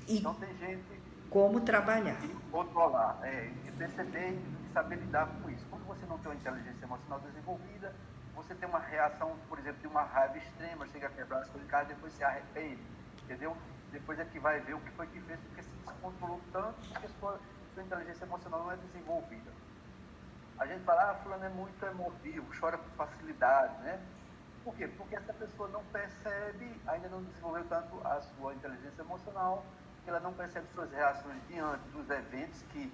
E então tem gente como trabalhar. que controlar, e perceber e saber lidar com isso. Quando você não tem uma inteligência emocional desenvolvida, você tem uma reação, por exemplo, de uma raiva extrema, chega a quebrar as coisas de casa, depois se arrepende, entendeu? Depois é que vai ver o que foi que fez, porque se descontrolou tanto que a sua inteligência emocional não é desenvolvida. A gente fala, fulano é muito emotivo, chora com facilidade, né? Por quê? Porque essa pessoa não percebe, ainda não desenvolveu tanto a sua inteligência emocional, que ela não percebe suas reações diante dos eventos, que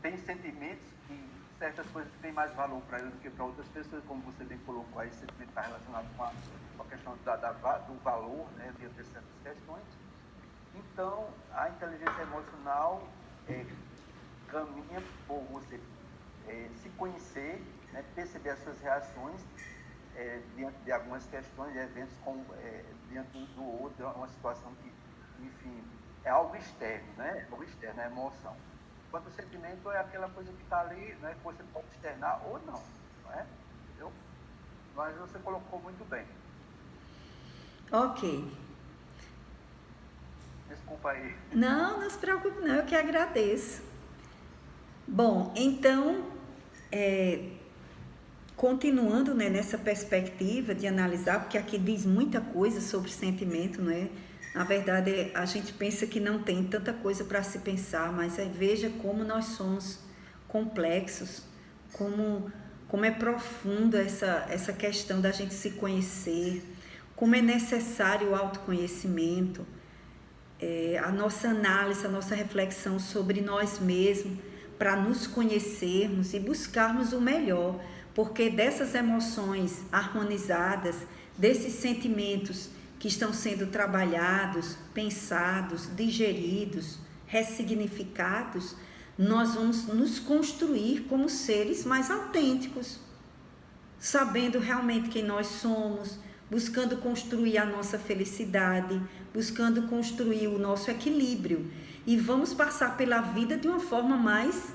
tem sentimentos, que certas coisas têm mais valor para ele do que para outras pessoas, como você bem colocou aí, sentimento está relacionado com a questão do valor, né, diante de certas questões. Então, a inteligência emocional caminha por você se conhecer, né, perceber as suas reações diante de algumas questões, de eventos diante do outro, é uma situação que, enfim, é algo externo, né? Algo externo, é emoção. Enquanto o sentimento é aquela coisa que está ali, né, que você pode externar ou não, não é? Entendeu? Mas você colocou muito bem. Ok. Desculpa aí. Não se preocupe não, eu que agradeço. Bom, então, continuando, né, nessa perspectiva de analisar, porque aqui diz muita coisa sobre sentimento, não é? Na verdade, a gente pensa que não tem tanta coisa para se pensar, mas veja como nós somos complexos, como é profunda essa questão da gente se conhecer, como é necessário o autoconhecimento, a nossa análise, a nossa reflexão sobre nós mesmos, para nos conhecermos e buscarmos o melhor, porque dessas emoções harmonizadas, desses sentimentos que estão sendo trabalhados, pensados, digeridos, ressignificados, nós vamos nos construir como seres mais autênticos, sabendo realmente quem nós somos, buscando construir a nossa felicidade, buscando construir o nosso equilíbrio. E vamos passar pela vida de uma forma mais,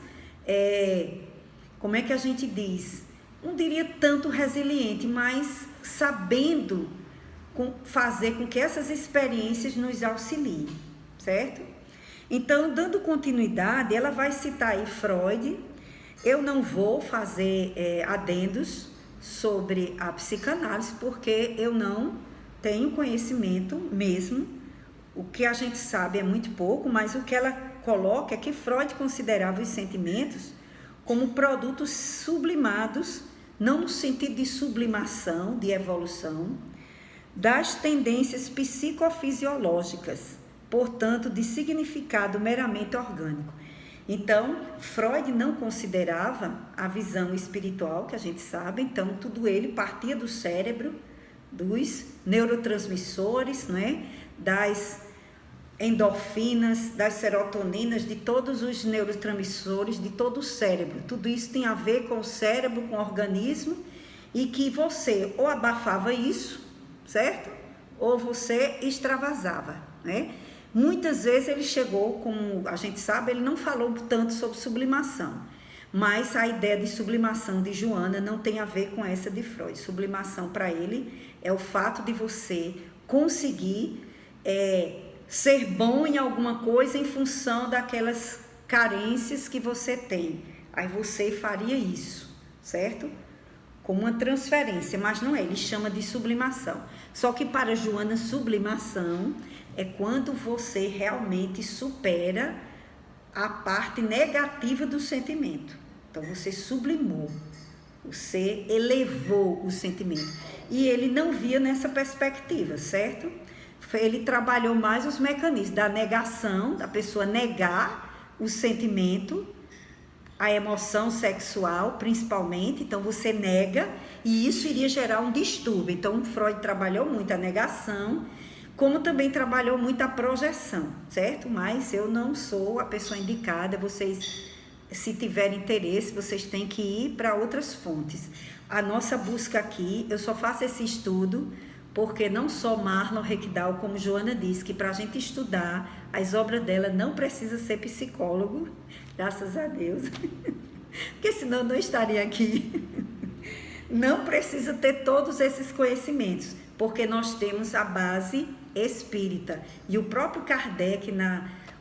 como é que a gente diz? Não diria tanto resiliente, mas sabendo fazer com que essas experiências nos auxiliem, certo? Então, dando continuidade, ela vai citar aí Freud. Eu não vou fazer adendos sobre a psicanálise, porque eu não tenho conhecimento mesmo. O que a gente sabe é muito pouco, mas o que ela coloca é que Freud considerava os sentimentos como produtos sublimados, não no sentido de sublimação, de evolução, das tendências psicofisiológicas, portanto, de significado meramente orgânico. Então, Freud não considerava a visão espiritual, que a gente sabe, então tudo ele partia do cérebro, dos neurotransmissores, né? Das endorfinas, das serotoninas, de todos os neurotransmissores, de todo o cérebro. Tudo isso tem a ver com o cérebro, com o organismo, e que você ou abafava isso, certo? Ou você extravasava, né? Muitas vezes ele chegou, como a gente sabe, ele não falou tanto sobre sublimação, mas a ideia de sublimação de Joana não tem a ver com essa de Freud. Sublimação para ele é o fato de você conseguir ser bom em alguma coisa em função daquelas carências que você tem. Aí você faria isso, certo? Como uma transferência, mas não é, ele chama de sublimação. Só que para Joana, sublimação é quando você realmente supera a parte negativa do sentimento. Então você sublimou, você elevou o sentimento. E ele não via nessa perspectiva, certo? Ele trabalhou mais os mecanismos da negação, da pessoa negar o sentimento, a emoção sexual, principalmente. Então, você nega e isso iria gerar um distúrbio. Então, Freud trabalhou muito a negação como também trabalhou muito a projeção, certo? Mas eu não sou a pessoa indicada, vocês, se tiverem interesse, vocês têm que ir para outras fontes. A nossa busca aqui, eu só faço esse estudo porque não só Marlon Reckdal, como Joana disse, que para a gente estudar as obras dela não precisa ser psicólogo, graças a Deus, porque senão eu não estaria aqui. Não precisa ter todos esses conhecimentos, porque nós temos a base espírita. E o próprio Kardec,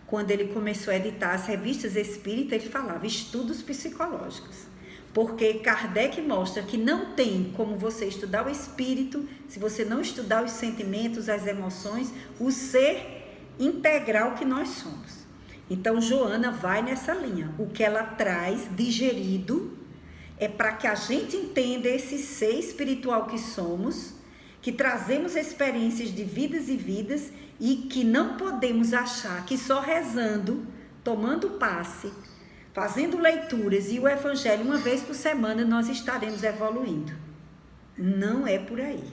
quando ele começou a editar as revistas espíritas, ele falava estudos psicológicos. Porque Kardec mostra que não tem como você estudar o espírito se você não estudar os sentimentos, as emoções, o ser integral que nós somos. Então, Joana vai nessa linha. O que ela traz digerido é para que a gente entenda esse ser espiritual que somos, que trazemos experiências de vidas e vidas e que não podemos achar que só rezando, tomando passe, fazendo leituras e o evangelho uma vez por semana nós estaremos evoluindo. Não é por aí.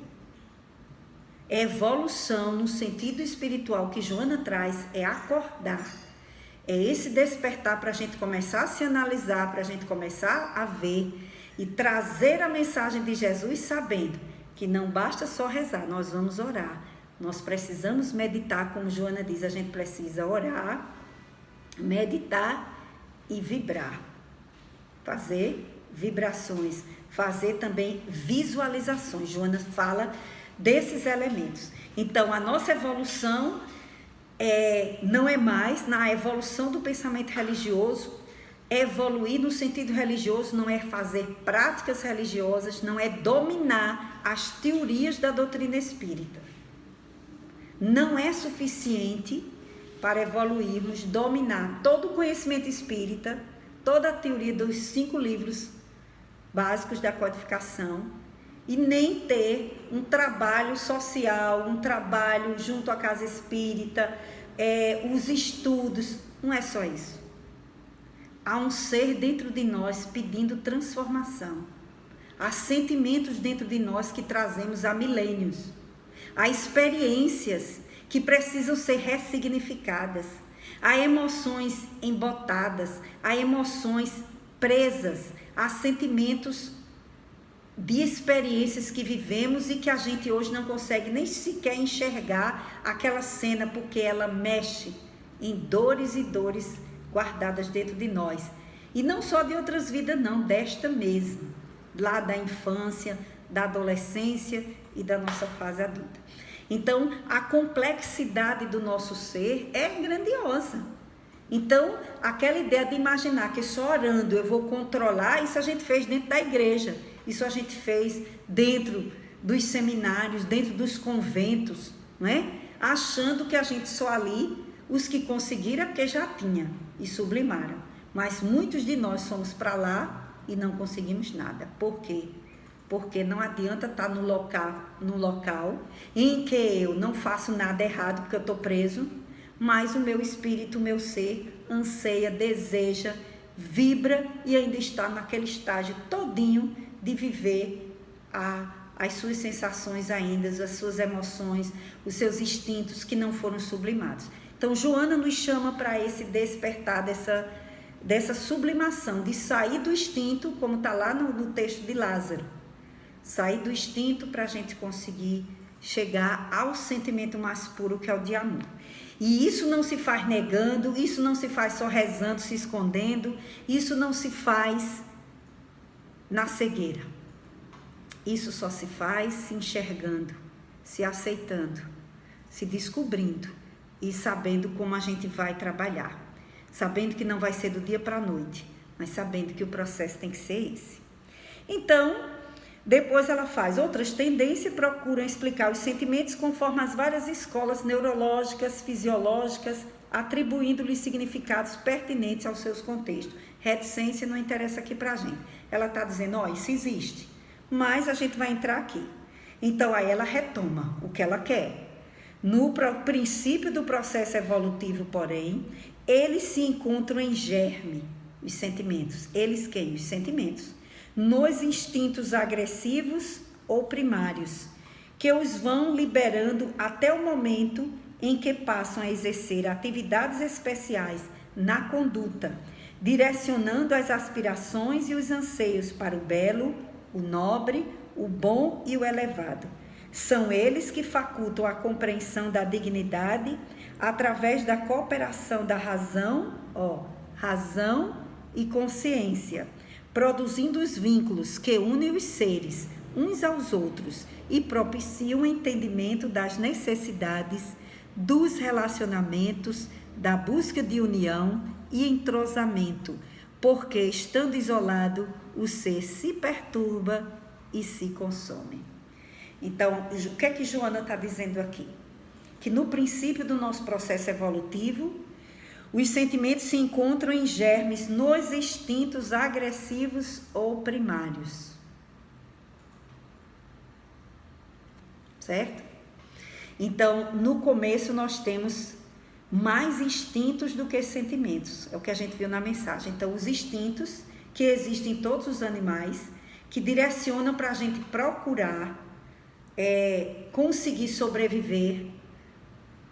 Evolução no sentido espiritual que Joana traz é acordar. É esse despertar para a gente começar a se analisar, para a gente começar a ver e trazer a mensagem de Jesus sabendo que não basta só rezar, nós vamos orar. Nós precisamos meditar, como Joana diz, a gente precisa orar, meditar e vibrar. Fazer vibrações, fazer também visualizações. Joana fala desses elementos. Então, a nossa evolução não é mais na evolução do pensamento religioso. Evoluir no sentido religioso não é fazer práticas religiosas, não é dominar as teorias da doutrina espírita. Não é suficiente para evoluirmos, dominar todo o conhecimento espírita, toda a teoria dos 5 livros básicos da codificação, e nem ter um trabalho social, um trabalho junto à casa espírita, os estudos. Não é só isso. Há um ser dentro de nós pedindo transformação. Há sentimentos dentro de nós que trazemos há milênios. Há experiências que precisam ser ressignificadas. Há emoções embotadas, há emoções presas, há sentimentos de experiências que vivemos e que a gente hoje não consegue nem sequer enxergar aquela cena, porque ela mexe em dores e dores guardadas dentro de nós. E não só de outras vidas não, desta mesmo, lá da infância, da adolescência e da nossa fase adulta. Então, a complexidade do nosso ser é grandiosa. Então, aquela ideia de imaginar que só orando eu vou controlar, isso a gente fez dentro da igreja, isso a gente fez dentro dos seminários, dentro dos conventos, não é? Achando que a gente só ali, os que conseguiram é porque já tinha e sublimaram. Mas muitos de nós fomos para lá e não conseguimos nada. Por quê? Porque não adianta estar no local em que eu não faço nada errado porque eu estou preso, mas o meu espírito, o meu ser, anseia, deseja, vibra e ainda está naquele estágio todinho de viver as suas sensações ainda, as suas emoções, os seus instintos que não foram sublimados. Então, Joana nos chama para esse despertar dessa sublimação, de sair do instinto, como está lá no texto de Lázaro. Sair do instinto para a gente conseguir chegar ao sentimento mais puro, que é o de amor. E isso não se faz negando, isso não se faz só rezando, se escondendo, isso não se faz na cegueira. Isso só se faz se enxergando, se aceitando, se descobrindo e sabendo como a gente vai trabalhar. Sabendo que não vai ser do dia para a noite, mas sabendo que o processo tem que ser esse. Então, depois ela faz outras tendências, procuram explicar os sentimentos conforme as várias escolas neurológicas, fisiológicas, atribuindo-lhes significados pertinentes aos seus contextos. Reticência não interessa aqui para a gente. Ela está dizendo, isso existe, mas a gente vai entrar aqui. Então, aí ela retoma o que ela quer. No princípio do processo evolutivo, porém, eles se encontram em germe, os sentimentos. Eles quem? Os sentimentos. Nos instintos agressivos ou primários, que os vão liberando até o momento em que passam a exercer atividades especiais na conduta, direcionando as aspirações e os anseios para o belo, o nobre, o bom e o elevado. São eles que facultam a compreensão da dignidade através da cooperação da razão, razão e consciência, produzindo os vínculos que unem os seres uns aos outros e propiciam o entendimento das necessidades, dos relacionamentos, da busca de união e entrosamento, porque estando isolado, o ser se perturba e se consome. Então, o que é que Joana está dizendo aqui? Que no princípio do nosso processo evolutivo, os sentimentos se encontram em germes nos instintos agressivos ou primários. Certo? Então, no começo nós temos mais instintos do que sentimentos. É o que a gente viu na mensagem. Então, os instintos que existem em todos os animais, que direcionam para a gente procurar conseguir sobreviver.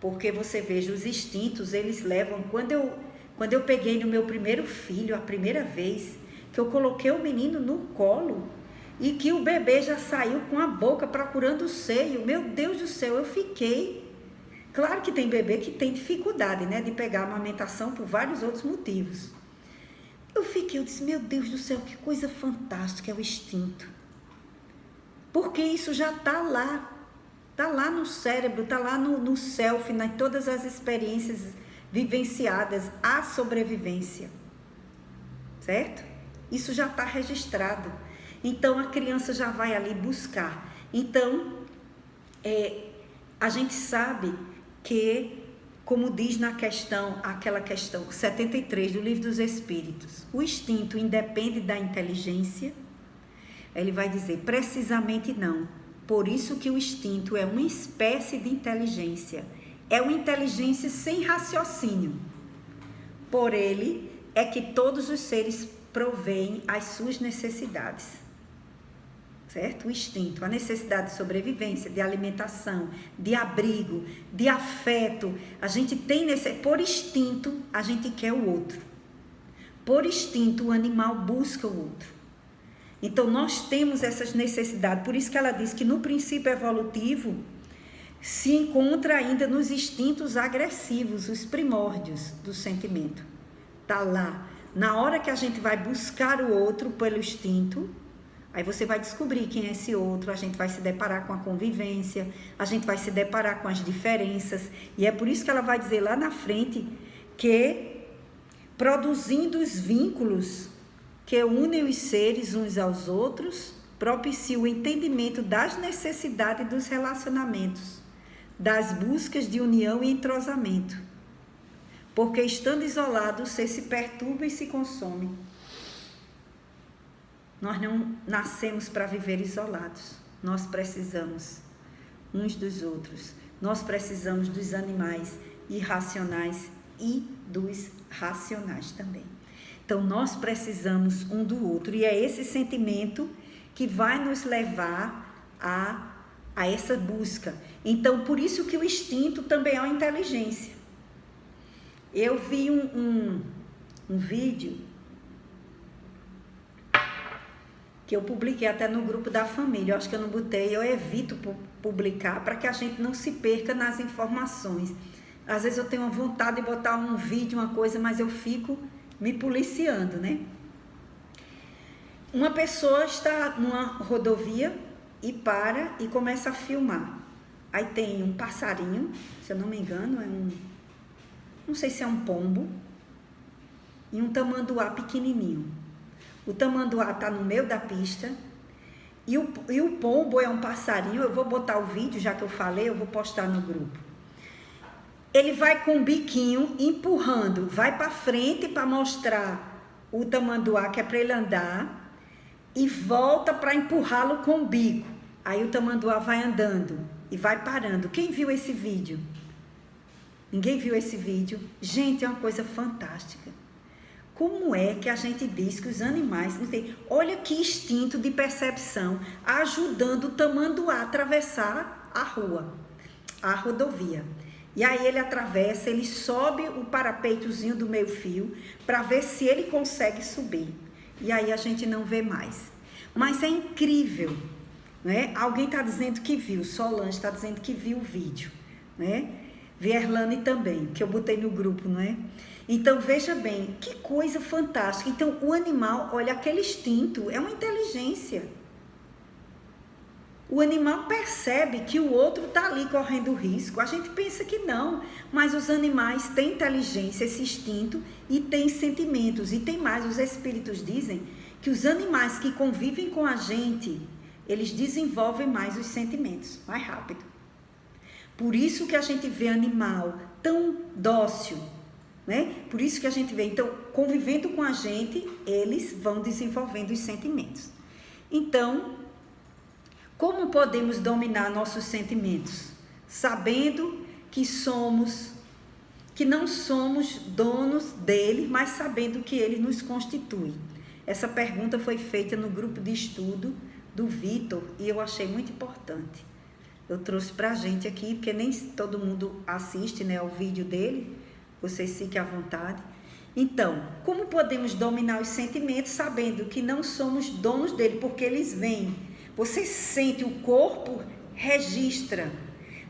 Porque você veja, os instintos, eles levam... Quando eu peguei no meu primeiro filho, a primeira vez, que eu coloquei o menino no colo e que o bebê já saiu com a boca procurando o seio, meu Deus do céu, eu fiquei... Claro que tem bebê que tem dificuldade, né, de pegar a amamentação por vários outros motivos. Eu disse, meu Deus do céu, que coisa fantástica é o instinto. Porque isso já está lá. Está lá no cérebro, está lá no self, em todas as experiências vivenciadas, a sobrevivência. Certo? Isso já está registrado. Então, a criança já vai ali buscar. Então, a gente sabe que, como diz na questão, aquela questão 73 do Livro dos Espíritos, o instinto independe da inteligência. Ele vai dizer, precisamente não. Por isso que o instinto é uma espécie de inteligência. É uma inteligência sem raciocínio. Por ele é que todos os seres provêm as suas necessidades. Certo? O instinto, a necessidade de sobrevivência, de alimentação, de abrigo, de afeto. A gente tem por instinto, a gente quer o outro. Por instinto, o animal busca o outro. Então, nós temos essas necessidades. Por isso que ela diz que no princípio evolutivo se encontra ainda nos instintos agressivos, os primórdios do sentimento. Está lá. Na hora que a gente vai buscar o outro pelo instinto, aí você vai descobrir quem é esse outro, a gente vai se deparar com a convivência, a gente vai se deparar com as diferenças. E é por isso que ela vai dizer lá na frente que, produzindo os vínculos que unem os seres uns aos outros, propicia o entendimento das necessidades dos relacionamentos, das buscas de união e entrosamento. Porque estando isolado, o ser se perturba e se consome. Nós não nascemos para viver isolados. Nós precisamos uns dos outros. Nós precisamos dos animais irracionais e dos racionais também. Então, nós precisamos um do outro. E é esse sentimento que vai nos levar a essa busca. Então, por isso que o instinto também é uma inteligência. Eu vi um vídeo que eu publiquei até no grupo da família. Eu acho que eu não botei, eu evito publicar para que a gente não se perca nas informações. Às vezes eu tenho uma vontade de botar um vídeo, uma coisa, mas eu fico me policiando, né? Uma pessoa está numa rodovia e para e começa a filmar. Aí tem um passarinho, se eu não me engano, não sei se é um pombo, e um tamanduá pequenininho. O tamanduá está no meio da pista e o pombo é um passarinho. Eu vou botar o vídeo, já que eu falei, eu vou postar no grupo. Ele vai com o biquinho empurrando, vai para frente para mostrar o tamanduá, que é para ele andar, e volta para empurrá-lo com o bico. Aí o tamanduá vai andando e vai parando. Quem viu esse vídeo? Ninguém viu esse vídeo? Gente, é uma coisa fantástica. Como é que a gente diz que os animais não têm? Olha que instinto de percepção, ajudando o tamanduá a atravessar a rua, a rodovia. E aí ele atravessa, ele sobe o parapeitozinho do meio fio para ver se ele consegue subir. E aí a gente não vê mais. Mas é incrível, né? Alguém está dizendo que viu, Solange está dizendo que viu o vídeo, né? Vierlane também, que eu botei no grupo, não é? Então, veja bem, que coisa fantástica. Então, o animal, olha, aquele instinto é uma inteligência. O animal percebe que o outro está ali correndo risco. A gente pensa que não, mas os animais têm inteligência, esse instinto, e têm sentimentos. E tem mais, os espíritos dizem que os animais que convivem com a gente, eles desenvolvem mais os sentimentos, mais rápido. Por isso que a gente vê animal tão dócil, né? Por isso que a gente vê, então, convivendo com a gente, eles vão desenvolvendo os sentimentos. Então, como podemos dominar nossos sentimentos? Sabendo que não somos donos dele, mas sabendo que ele nos constitui. Essa pergunta foi feita no grupo de estudo do Vitor e eu achei muito importante. Eu trouxe pra gente aqui, porque nem todo mundo assiste, né, ao vídeo dele. Vocês fiquem à vontade. Então, como podemos dominar os sentimentos sabendo que não somos donos dele, porque eles vêm. Você sente, o corpo registra.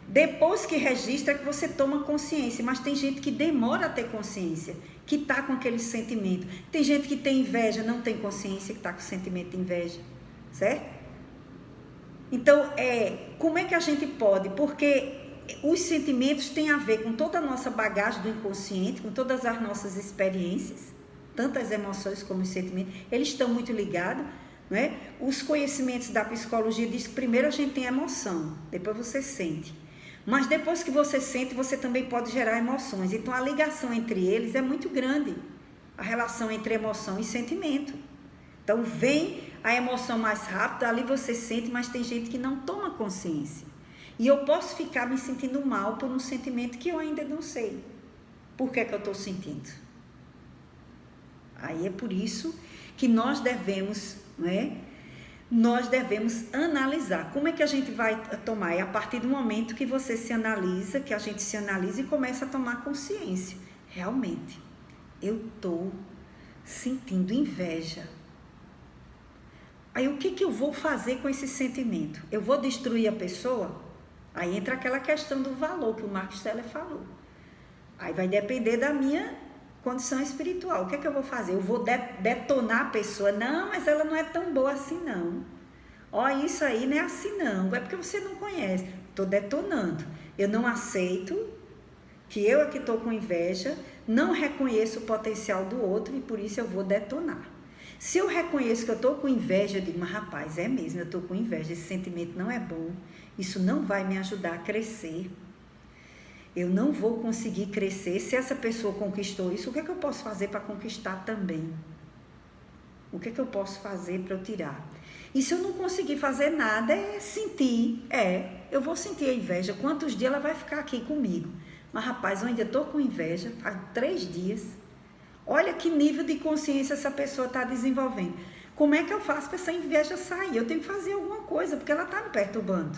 Depois que registra é que você toma consciência, mas tem gente que demora a ter consciência, que está com aquele sentimento. Tem gente que tem inveja, não tem consciência, que está com sentimento de inveja, certo? Então, como é que a gente pode? Porque os sentimentos têm a ver com toda a nossa bagagem do inconsciente, com todas as nossas experiências, tanto as emoções como os sentimentos, eles estão muito ligados, não é? Os conhecimentos da psicologia dizem que primeiro a gente tem emoção, depois você sente. Mas depois que você sente, você também pode gerar emoções. Então, a ligação entre eles é muito grande, a relação entre emoção e sentimento. Então, vem a emoção mais rápido, ali você sente, mas tem gente que não toma consciência. E eu posso ficar me sentindo mal por um sentimento que eu ainda não sei. Por que eu estou sentindo? Aí é por isso que nós devemos, não é? Nós devemos analisar. Como é que a gente vai tomar? É a partir do momento que você se analisa, que a gente se analisa e começa a tomar consciência. Realmente, eu estou sentindo inveja. Aí o que eu vou fazer com esse sentimento? Eu vou destruir a pessoa? Aí entra aquela questão do valor que o Mark Steller falou. Aí vai depender da minha condição espiritual. O que eu vou fazer? Eu vou detonar a pessoa? Não, mas ela não é tão boa assim não. Ó, isso aí não é assim não. É porque você não conhece. Estou detonando. Eu não aceito que eu é que estou com inveja, não reconheço o potencial do outro e por isso eu vou detonar. Se eu reconheço que eu estou com inveja, eu digo, mas rapaz, é mesmo, eu estou com inveja, esse sentimento não é bom, isso não vai me ajudar a crescer. Eu não vou conseguir crescer. Se essa pessoa conquistou isso, o que eu posso fazer para conquistar também? O que eu posso fazer para eu tirar? E se eu não conseguir fazer nada, é sentir. Eu vou sentir a inveja. Quantos dias ela vai ficar aqui comigo? Mas rapaz, eu ainda estou com inveja, faz 3 dias. Olha que nível de consciência essa pessoa está desenvolvendo. Como é que eu faço para essa inveja sair? Eu tenho que fazer alguma coisa, porque ela está me perturbando.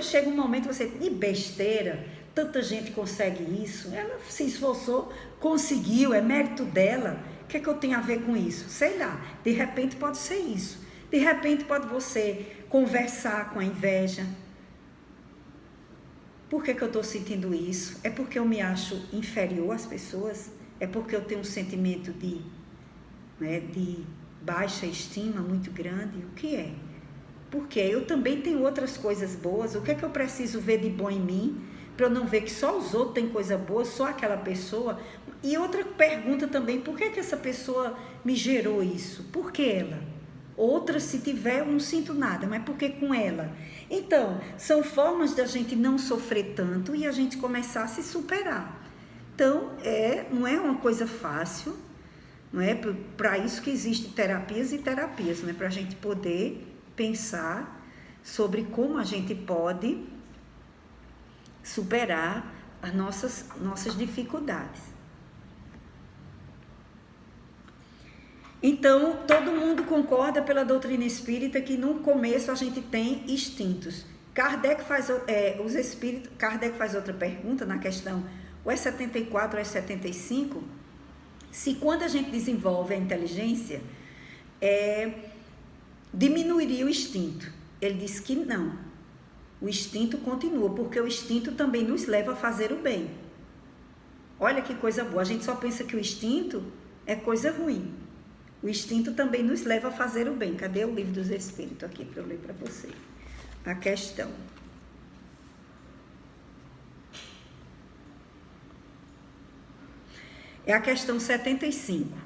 Chega um momento que você... De besteira, tanta gente consegue isso. Ela se esforçou, conseguiu, é mérito dela. O que eu tenho a ver com isso? Sei lá, de repente pode ser isso. De repente pode você conversar com a inveja. Por que eu estou sentindo isso? É porque eu me acho inferior às pessoas? É porque eu tenho um sentimento de baixa estima muito grande? O que é? Porque eu também tenho outras coisas boas. O que eu preciso ver de bom em mim? Para eu não ver que só os outros têm coisa boa, só aquela pessoa. E outra pergunta também, por que essa pessoa me gerou isso? Por que ela? Outra, se tiver, eu não sinto nada, mas por que com ela? Então, são formas da gente não sofrer tanto e a gente começar a se superar. Então, não é uma coisa fácil, não é? Para isso que existem terapias e terapias, não é? Para a gente poder pensar sobre como a gente pode superar as nossas dificuldades. Então, todo mundo concorda pela doutrina espírita que no começo a gente tem instintos. Kardec faz outra pergunta na questão, ou é 74 ou é 75, se quando a gente desenvolve a inteligência, diminuiria o instinto. Ele disse que não. O instinto continua, porque o instinto também nos leva a fazer o bem. Olha que coisa boa. A gente só pensa que o instinto é coisa ruim. O instinto também nos leva a fazer o bem. Cadê o livro dos Espíritos aqui para eu ler para você? A questão. É a questão 75.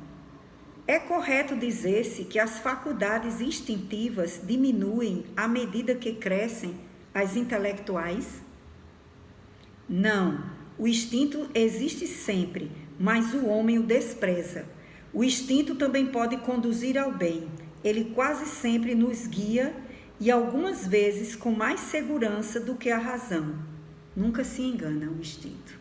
É correto dizer-se que as faculdades instintivas diminuem à medida que crescem as intelectuais? Não. O instinto existe sempre, mas o homem o despreza. O instinto também pode conduzir ao bem. Ele quase sempre nos guia e algumas vezes com mais segurança do que a razão. Nunca se engana o instinto.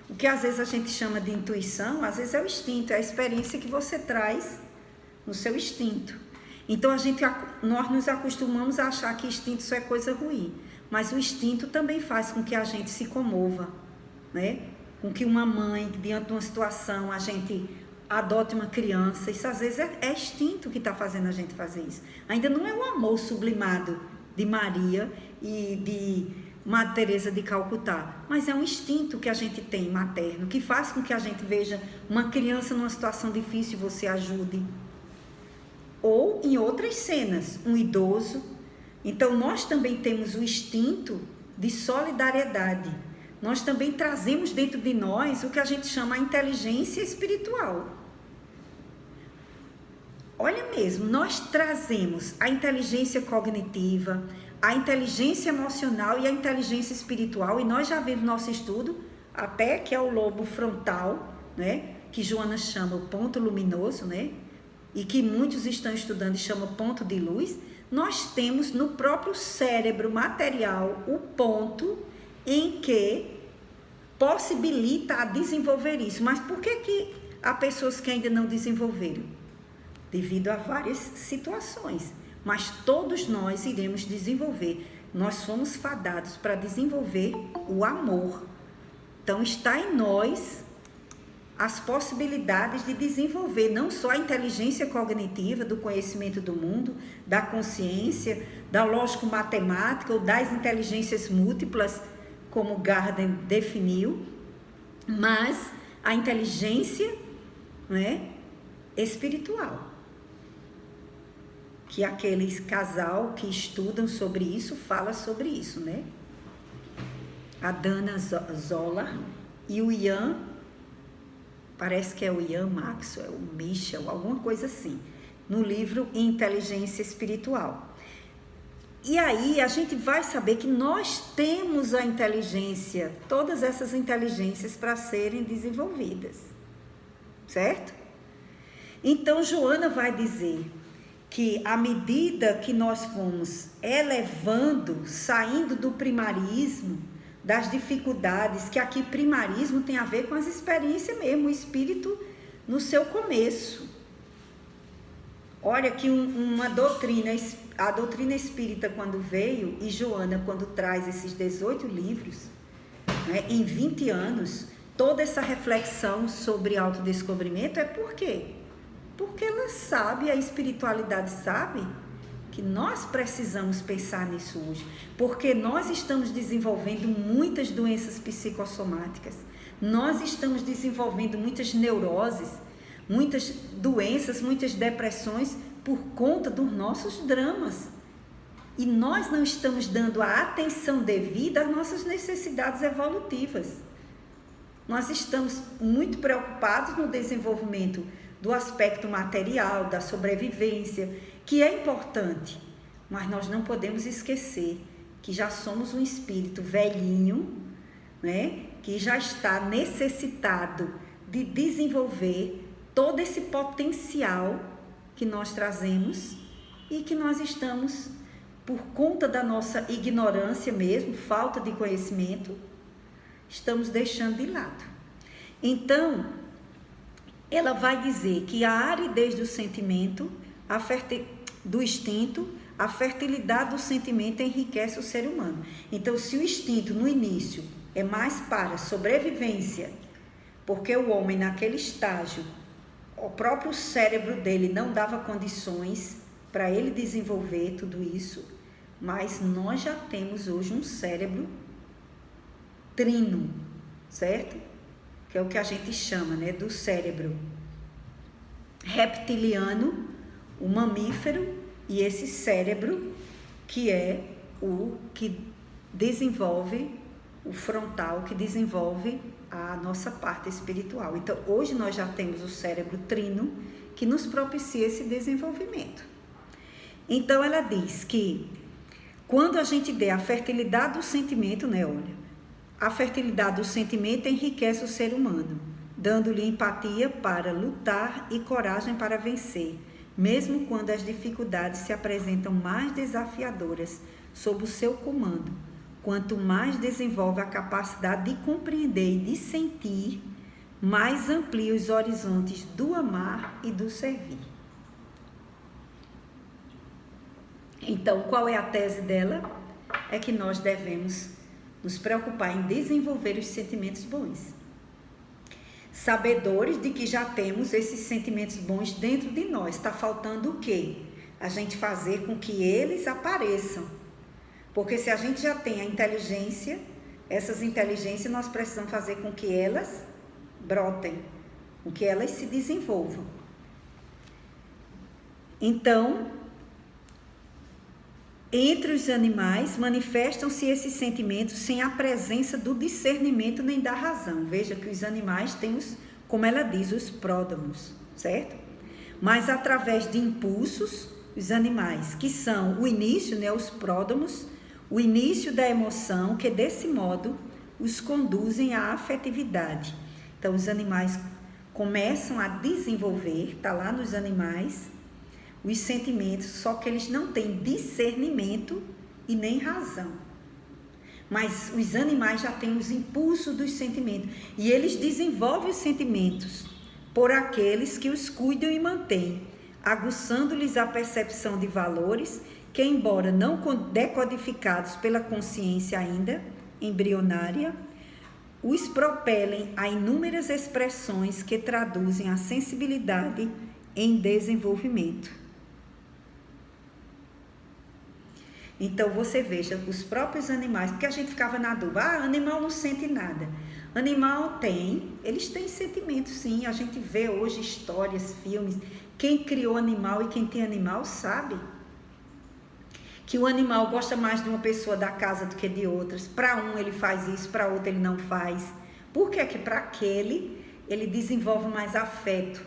O que às vezes a gente chama de intuição, às vezes é o instinto, é a experiência que você traz no seu instinto. Então nós nos acostumamos a achar que instinto só é coisa ruim, mas o instinto também faz com que a gente se comova, né? Com que uma mãe, diante de uma situação, a gente adote uma criança. Isso às vezes é instinto que está fazendo a gente fazer isso. Ainda não é o amor sublimado de Maria e de Madre Teresa de Calcutá, mas é um instinto que a gente tem materno, que faz com que a gente veja uma criança numa situação difícil e você ajude. Ou em outras cenas, um idoso. Então nós também temos o instinto de solidariedade. Nós também trazemos dentro de nós o que a gente chama a inteligência espiritual. Olha mesmo, nós trazemos a inteligência cognitiva, a inteligência emocional e a inteligência espiritual, e nós já vimos no nosso estudo, até que é o lobo frontal, né, que Joana chama o ponto luminoso, né, e que muitos estão estudando e chamam ponto de luz. Nós temos no próprio cérebro material o ponto em que possibilita a desenvolver isso. Mas por que há pessoas que ainda não desenvolveram? Devido a várias situações. Mas todos nós iremos desenvolver. Nós fomos fadados para desenvolver o amor. Então está em nós as possibilidades de desenvolver não só a inteligência cognitiva, do conhecimento do mundo, da consciência, da lógico-matemática ou das inteligências múltiplas, como Gardner definiu, mas a inteligência, né, espiritual. Que aquele casal que estudam sobre isso, fala sobre isso, né? A Dana Zoller e o Ian, parece que é o Ian Maxwell, o Michel, alguma coisa assim, no livro Inteligência Espiritual. E aí a gente vai saber que nós temos a inteligência, todas essas inteligências para serem desenvolvidas, certo? Então Joana vai dizer que à medida que nós fomos elevando, saindo do primarismo, das dificuldades, que aqui primarismo tem a ver com as experiências mesmo, o espírito no seu começo. Olha que uma doutrina, a doutrina espírita quando veio, e Joana quando traz esses 18 livros, né, em 20 anos, toda essa reflexão sobre autodescobrimento é por quê? Porque ela sabe, a espiritualidade sabe, que nós precisamos pensar nisso hoje, porque nós estamos desenvolvendo muitas doenças psicossomáticas, nós estamos desenvolvendo muitas neuroses, muitas doenças, muitas depressões por conta dos nossos dramas. E nós não estamos dando a atenção devida às nossas necessidades evolutivas. Nós estamos muito preocupados no desenvolvimento do aspecto material, da sobrevivência, que é importante, mas nós não podemos esquecer que já somos um espírito velhinho, né, que já está necessitado de desenvolver todo esse potencial que nós trazemos e que nós estamos, por conta da nossa ignorância mesmo, falta de conhecimento, estamos deixando de lado. Então, ela vai dizer que a aridez do sentimento, do instinto, a fertilidade do sentimento enriquece o ser humano. Então, se o instinto no início é mais para sobrevivência, porque o homem naquele estágio, o próprio cérebro dele não dava condições para ele desenvolver tudo isso, mas nós já temos hoje um cérebro trino, certo? Que é o que a gente chama, né, do cérebro reptiliano, o mamífero, e esse cérebro que é o que desenvolve o frontal, que desenvolve a nossa parte espiritual. Então, hoje nós já temos o cérebro trino que nos propicia esse desenvolvimento. Então, ela diz que quando a gente der a fertilidade do sentimento, né, olha, a fertilidade do sentimento enriquece o ser humano, dando-lhe empatia para lutar e coragem para vencer, mesmo quando as dificuldades se apresentam mais desafiadoras sob o seu comando. Quanto mais desenvolve a capacidade de compreender e de sentir, mais amplia os horizontes do amar e do servir. Então, qual é a tese dela? É que nós devemos nos preocupar em desenvolver os sentimentos bons. Sabedores de que já temos esses sentimentos bons dentro de nós. Está faltando o quê? A gente fazer com que eles apareçam. Porque se a gente já tem a inteligência, essas inteligências nós precisamos fazer com que elas brotem, com que elas se desenvolvam. Então, entre os animais, manifestam-se esses sentimentos sem a presença do discernimento nem da razão. Veja que os animais têm, como ela diz, os pródromos, certo? Mas através de impulsos, os animais, que são o início, né, os pródromos, o início da emoção, que desse modo os conduzem à afetividade. Então, os animais começam a desenvolver, está lá nos animais, os sentimentos, só que eles não têm discernimento e nem razão. Mas os animais já têm os impulsos dos sentimentos. E eles desenvolvem os sentimentos por aqueles que os cuidam e mantêm, aguçando-lhes a percepção de valores que, embora não decodificados pela consciência ainda embrionária, os propelem a inúmeras expressões que traduzem a sensibilidade em desenvolvimento. Então, você veja, os próprios animais, porque a gente ficava na dúvida, animal não sente nada. Animal eles têm sentimentos, sim. A gente vê hoje histórias, filmes. Quem criou animal e quem tem animal sabe que o animal gosta mais de uma pessoa da casa do que de outras. Para um ele faz isso, para outro ele não faz. Por que é que para aquele ele desenvolve mais afeto,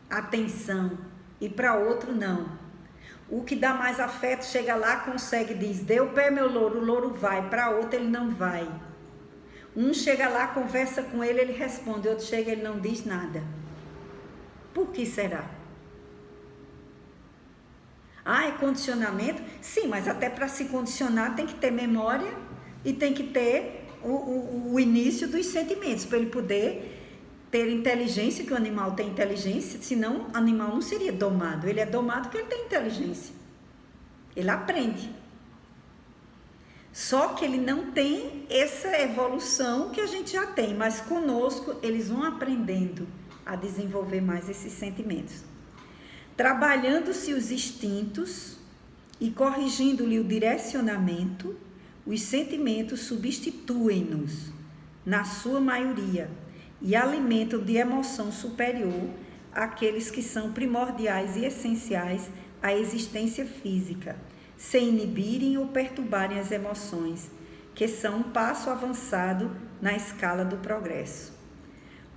atenção, e para outro não? O que dá mais afeto chega lá, consegue, diz, dê o pé meu louro, o louro vai, para outro ele não vai. Um chega lá, conversa com ele, ele responde, outro chega, ele não diz nada. Por que será? É condicionamento? Sim, mas até para se condicionar tem que ter memória e tem que ter o início dos sentimentos, para ele poder ter inteligência, que o animal tem inteligência, senão o animal não seria domado. Ele é domado porque ele tem inteligência. Ele aprende. Só que ele não tem essa evolução que a gente já tem, mas conosco eles vão aprendendo a desenvolver mais esses sentimentos. Trabalhando-se os instintos e corrigindo-lhe o direcionamento, os sentimentos substituem-nos, na sua maioria, e alimentam de emoção superior aqueles que são primordiais e essenciais à existência física, sem inibirem ou perturbarem as emoções, que são um passo avançado na escala do progresso.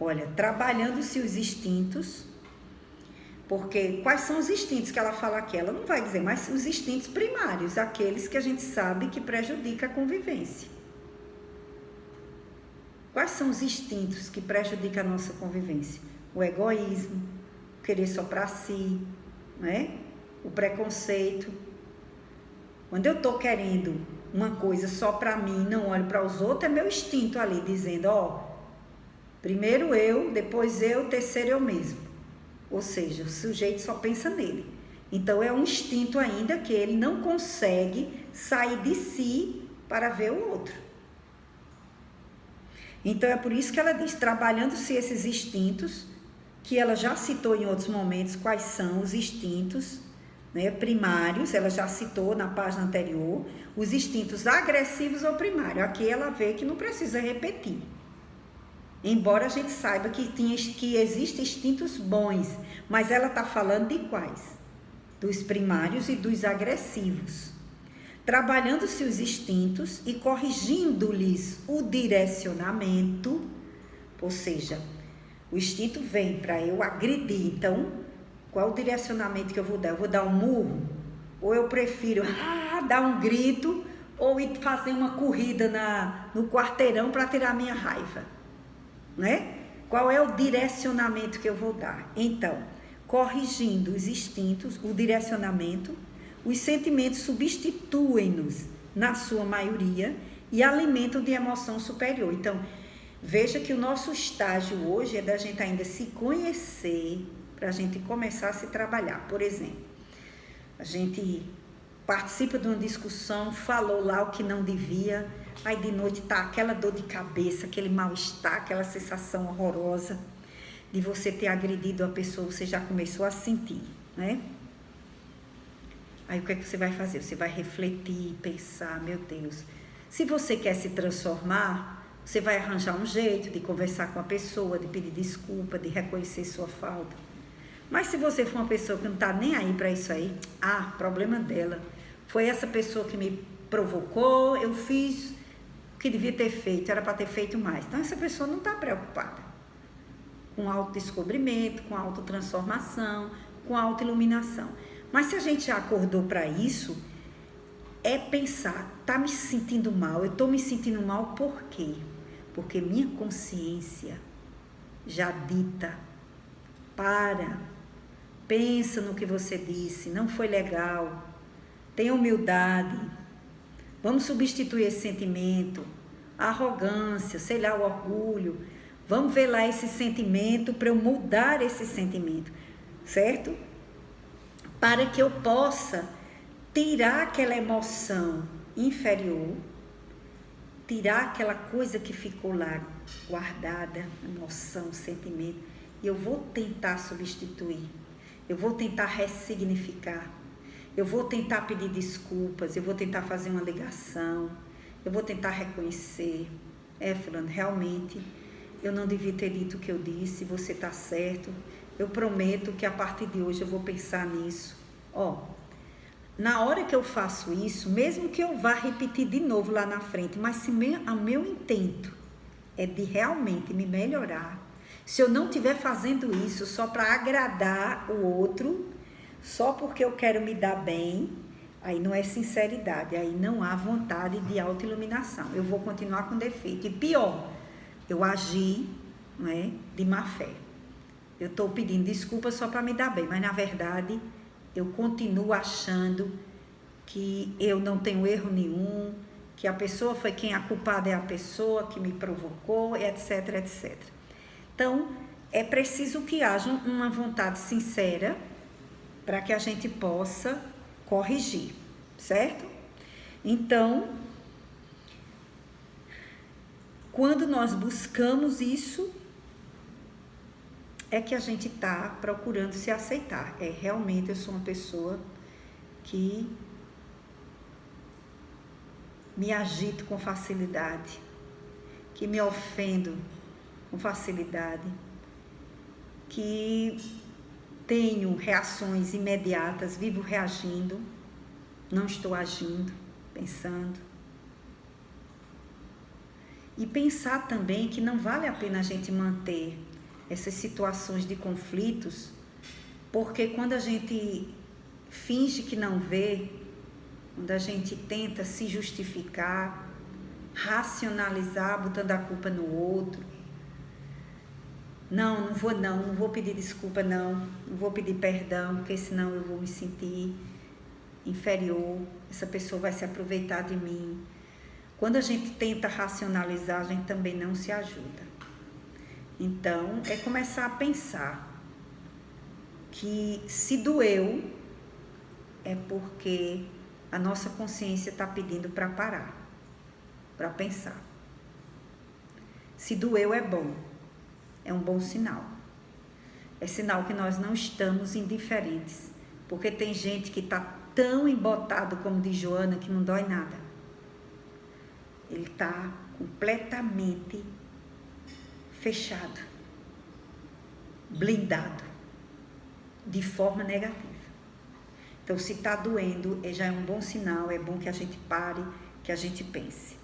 Olha, trabalhando-se os instintos, porque quais são os instintos que ela fala aqui? Ela não vai dizer, mas os instintos primários, aqueles que a gente sabe que prejudicam a convivência. Quais são os instintos que prejudicam a nossa convivência? O egoísmo, o querer só para si, né? O preconceito. Quando eu estou querendo uma coisa só para mim, não olho para os outros, é meu instinto ali dizendo, Primeiro eu, depois eu, terceiro eu mesmo. Ou seja, o sujeito só pensa nele. Então é um instinto ainda que ele não consegue sair de si para ver o outro. Então é por isso que ela diz, trabalhando-se esses instintos, que ela já citou em outros momentos quais são os instintos, né, primários, ela já citou na página anterior, os instintos agressivos ou primários. Aqui ela vê que não precisa repetir. Embora a gente saiba que existem instintos bons, mas ela está falando de quais? Dos primários e dos agressivos. Trabalhando-se os instintos e corrigindo-lhes o direcionamento, ou seja, o instinto vem para eu agredir, então, qual o direcionamento que eu vou dar? Eu vou dar um murro? Ou eu prefiro dar um grito, ou ir fazer uma corrida no quarteirão para tirar a minha raiva? Né? Qual é o direcionamento que eu vou dar? Então, corrigindo os instintos, o direcionamento, os sentimentos substituem-nos, na sua maioria, e alimentam de emoção superior. Então, veja que o nosso estágio hoje é da gente ainda se conhecer, para a gente começar a se trabalhar. Por exemplo, a gente participa de uma discussão, falou lá o que não devia, aí de noite tá aquela dor de cabeça, aquele mal-estar, aquela sensação horrorosa de você ter agredido a pessoa, você já começou a sentir, né? Aí o que é que você vai fazer? Você vai refletir, pensar, meu Deus, se você quer se transformar, você vai arranjar um jeito de conversar com a pessoa, de pedir desculpa, de reconhecer sua falta. Mas se você for uma pessoa que não está nem aí para isso aí, problema dela. Foi essa pessoa que me provocou, eu fiz o que devia ter feito, era para ter feito mais. Então essa pessoa não está preocupada com autodescobrimento, com autotransformação, com autoiluminação. Mas se a gente já acordou para isso, é pensar, tá me sentindo mal, eu estou me sentindo mal por quê? Porque minha consciência já dita, pensa no que você disse, não foi legal, tenha humildade, vamos substituir esse sentimento, a arrogância, sei lá, o orgulho, vamos ver lá esse sentimento para eu mudar esse sentimento, certo? Para que eu possa tirar aquela emoção inferior, tirar aquela coisa que ficou lá guardada, emoção, sentimento, e eu vou tentar substituir, eu vou tentar ressignificar, eu vou tentar pedir desculpas, eu vou tentar fazer uma ligação, eu vou tentar reconhecer, fulano, realmente eu não devia ter dito o que eu disse, você está certo, eu prometo que a partir de hoje eu vou pensar nisso. Na hora que eu faço isso, mesmo que eu vá repetir de novo lá na frente, mas se o meu intento é de realmente me melhorar, se eu não estiver fazendo isso só para agradar o outro, só porque eu quero me dar bem, aí não é sinceridade, aí não há vontade de autoiluminação. Eu vou continuar com defeito. E pior, eu agi, não é, de má fé. Eu estou pedindo desculpa só para me dar bem, mas na verdade eu continuo achando que eu não tenho erro nenhum, que a pessoa foi quem, a culpada é a pessoa que me provocou, etc, etc. Então, é preciso que haja uma vontade sincera para que a gente possa corrigir, certo? Então, quando nós buscamos isso, é que a gente está procurando se aceitar. Realmente eu sou uma pessoa que me agito com facilidade, que me ofendo com facilidade, que tenho reações imediatas, vivo reagindo, não estou agindo, pensando. E pensar também que não vale a pena a gente manter essas situações de conflitos, porque quando a gente finge que não vê, quando a gente tenta se justificar, racionalizar, botando a culpa no outro, não vou pedir desculpa, não vou pedir perdão, porque senão eu vou me sentir inferior, essa pessoa vai se aproveitar de mim. Quando a gente tenta racionalizar, a gente também não se ajuda. Então, é começar a pensar que se doeu, é porque a nossa consciência está pedindo para parar, para pensar. Se doeu é bom, é um bom sinal. É sinal que nós não estamos indiferentes, porque tem gente que está tão embotado, como diz Joana, que não dói nada. Ele está completamente fechado, blindado, de forma negativa. Então, se está doendo, já é um bom sinal, é bom que a gente pare, que a gente pense.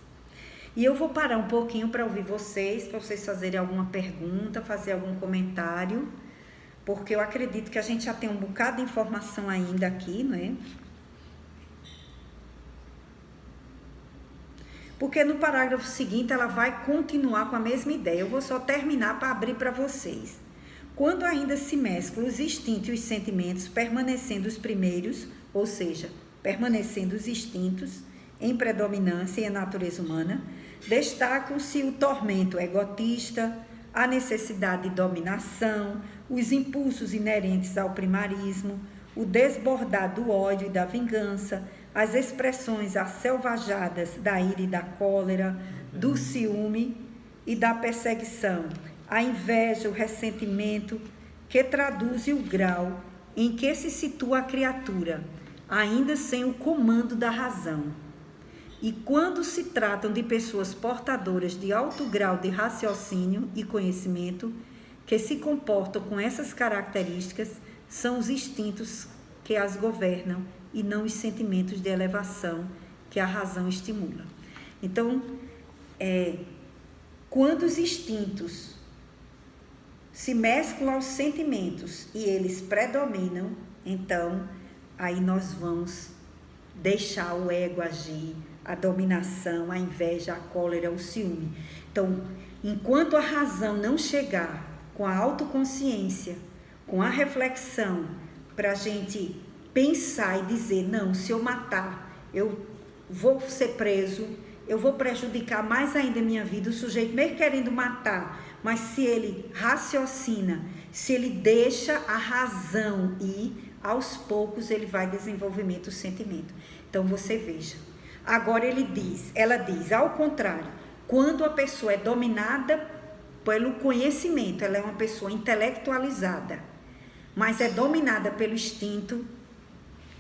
E eu vou parar um pouquinho para ouvir vocês, para vocês fazerem alguma pergunta, fazer algum comentário, porque eu acredito que a gente já tem um bocado de informação ainda aqui, não é? Porque no parágrafo seguinte ela vai continuar com a mesma ideia. Eu vou só terminar para abrir para vocês. Quando ainda se mesclam os instintos e os sentimentos, permanecendo os primeiros, ou seja, permanecendo os instintos em predominância em a natureza humana, destacam-se o tormento egotista, a necessidade de dominação, os impulsos inerentes ao primarismo, o desbordar do ódio e da vingança, as expressões acelvajadas da ira e da cólera, do ciúme e da perseguição, a inveja, o ressentimento, que traduzem o grau em que se situa a criatura, ainda sem o comando da razão. E quando se tratam de pessoas portadoras de alto grau de raciocínio e conhecimento, que se comportam com essas características, são os instintos que as governam e não os sentimentos de elevação que a razão estimula. Então, quando os instintos se mesclam aos sentimentos e eles predominam, então aí nós vamos deixar o ego agir, a dominação, a inveja, a cólera, o ciúme. Então, enquanto a razão não chegar com a autoconsciência, com a reflexão, para a gente pensar e dizer, não, se eu matar, eu vou ser preso, eu vou prejudicar mais ainda a minha vida, o sujeito mesmo querendo matar, mas se ele raciocina, se ele deixa a razão ir, aos poucos ele vai desenvolvimento do sentimento. Então você veja, agora ela diz, ao contrário, quando a pessoa é dominada pelo conhecimento, ela é uma pessoa intelectualizada, mas é dominada pelo instinto,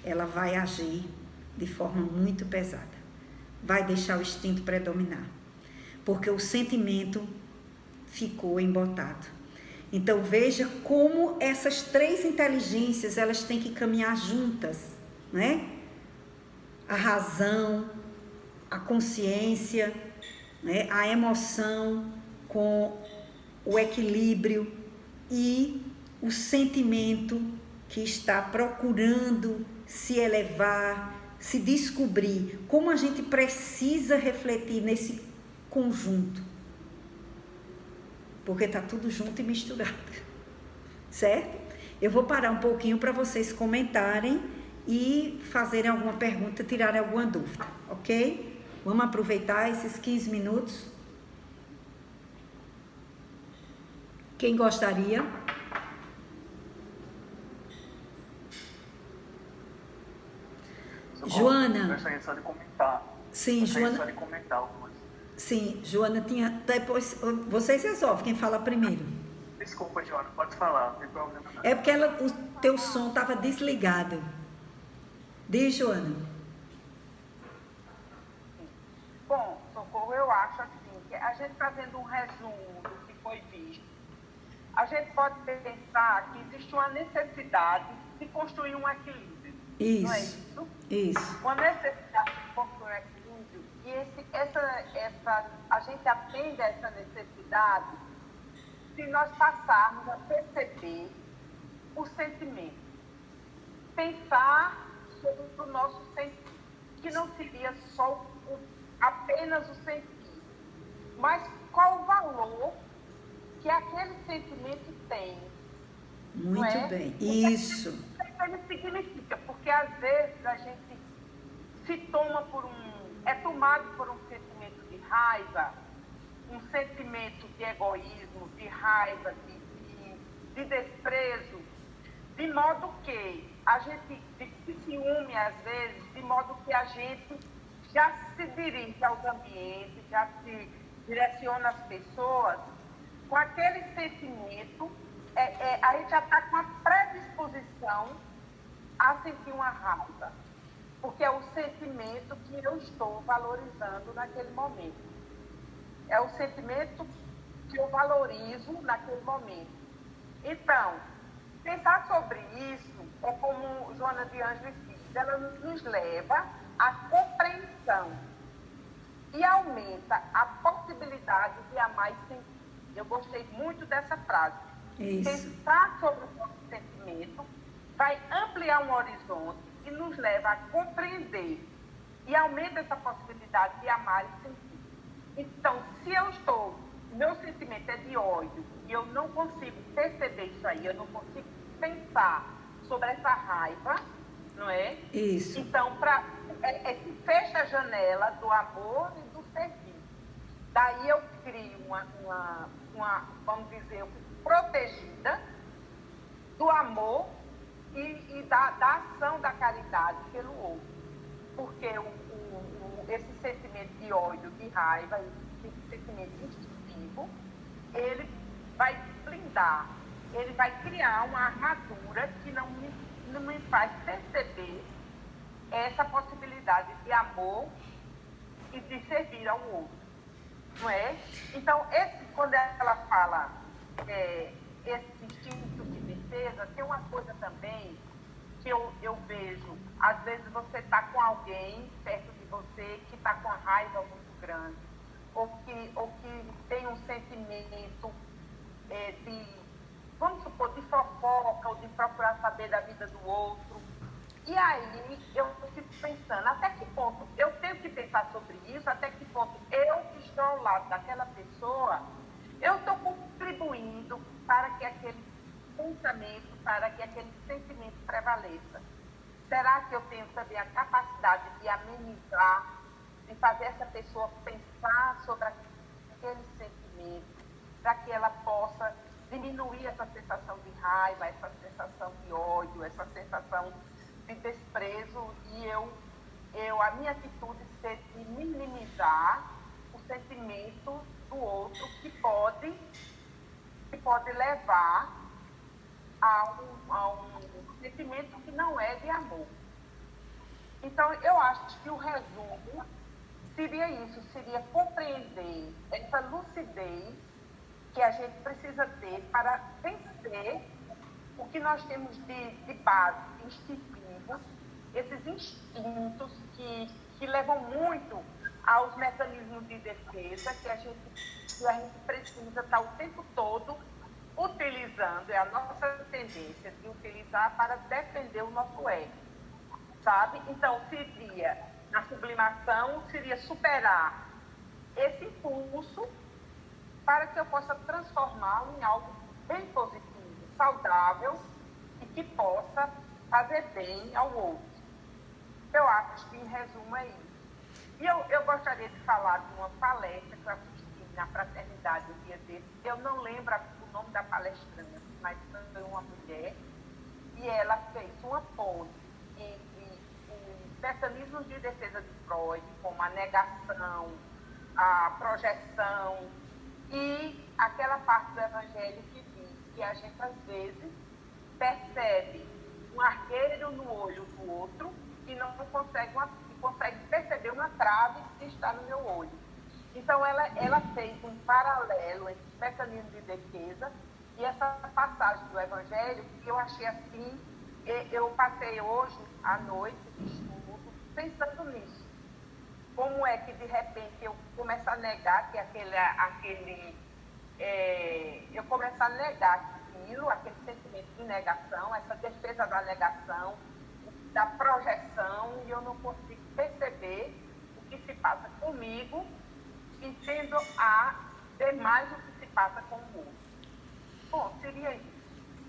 ela vai agir de forma muito pesada. Vai deixar o instinto predominar. Porque o sentimento ficou embotado. Então, veja como essas três inteligências, elas têm que caminhar juntas, né? A razão, a consciência, né? A emoção com o equilíbrio e o sentimento que está procurando se elevar, se descobrir. Como a gente precisa refletir nesse conjunto, porque está tudo junto e misturado, certo? Eu vou parar um pouquinho para vocês comentarem e fazerem alguma pergunta, tirarem alguma dúvida, ok? Vamos aproveitar esses 15 minutos. Quem gostaria? Joana. Eu gostaria só de comentar. Sim, Joana. Só de comentar algumas. Sim, Joana tinha. Depois, vocês resolvem quem fala primeiro. Desculpa, Joana, pode falar, não tem problema não. É porque o teu som estava desligado. Diz, Joana. Bom, Socorro, eu acho assim, que a gente fazendo um resumo do que foi visto, a gente pode pensar que existe uma necessidade de construir um equilíbrio. Isso. Não é isso? Isso. Uma necessidade de construir um equilíbrio. E a gente atende a essa necessidade se nós passarmos a perceber o sentimento. Pensar sobre o nosso sentir, que não seria só apenas o sentir, mas qual o valor que aquele sentimento tem. Muito bem. Isso. O que ele significa? Porque às vezes a gente se toma é tomado por um sentimento de raiva um sentimento de egoísmo, de raiva, de desprezo, de modo que a gente, de ciúme às vezes, de modo que a gente já se dirige aos ambientes, já se direciona às pessoas com aquele sentimento, a gente já está com a predisposição a sentir uma raiva, porque é o sentimento que eu estou valorizando naquele momento. É o sentimento que eu valorizo naquele momento. Então, pensar sobre isso é como Joana de Ângeles diz, ela nos leva à compreensão e aumenta a possibilidade de amar e sentir. Eu gostei muito dessa frase. Isso. Pensar sobre o nosso sentimento vai ampliar um horizonte e nos leva a compreender e aumenta essa possibilidade de amar e sentir. Então, se eu estou, meu sentimento é de ódio e eu não consigo perceber isso aí, eu não consigo pensar sobre essa raiva, não é? Isso. Então, se fecha a janela do amor e do serviço. Daí eu crio uma vamos dizer, eu fico protegida do amor e da ação da caridade pelo outro. Porque esse sentimento de ódio, de raiva, esse sentimento instintivo, ele vai blindar, ele vai criar uma armadura que não me faz perceber essa possibilidade de amor e de servir ao outro, não é? Então, quando ela fala esse instinto de defesa, tem uma coisa também que eu vejo, às vezes você está com alguém perto de você que está com a raiva muito grande, ou que tem um sentimento vamos supor, de fofoca, ou de procurar saber da vida do outro. E aí eu fico pensando, até que ponto eu tenho que pensar sobre isso, até que ponto eu que estou ao lado daquela pessoa, eu estou contribuindo para que aquele pensamento, para que aquele sentimento prevaleça. Será que eu tenho também a capacidade de amenizar, de fazer essa pessoa pensar sobre aquele sentimento, para que ela possa diminuir essa sensação de raiva, essa sensação de ódio, essa sensação de desprezo, e a minha atitude ser de minimizar o sentimento do outro que pode levar a um sentimento que não é de amor. Então, eu acho que o resumo seria isso, seria compreender essa lucidez que a gente precisa ter para vencer o que nós temos de base instintiva, esses instintos que levam muito aos mecanismos de defesa que a gente precisa estar o tempo todo utilizando, é a nossa tendência de utilizar para defender o nosso ego, sabe? Então, na sublimação, seria superar esse impulso para que eu possa transformá-lo em algo bem positivo, saudável e que possa fazer bem ao outro. Eu acho que, em resumo, é isso. E eu gostaria de falar de uma palestra que eu assisti na Fraternidade um dia desse. Eu não lembro o nome da palestrante, mas foi uma mulher, e ela fez uma ponte entre os mecanismos de defesa de Freud, como a negação, a projeção, e aquela parte do Evangelho que diz que a gente, às vezes, percebe um arqueiro no olho do outro e não consegue perceber uma trave que está no meu olho. Então, ela fez um paralelo entre os mecanismos de defesa e essa passagem do Evangelho, que eu achei assim, eu passei hoje à noite de estudo pensando nisso. Como é que, de repente, eu começo a negar que eu começo a negar aquele sentimento de negação, essa defesa da negação, da projeção, e eu não consigo perceber o que se passa comigo e tendo a ver mais o que se passa com o outro. Bom, seria isso.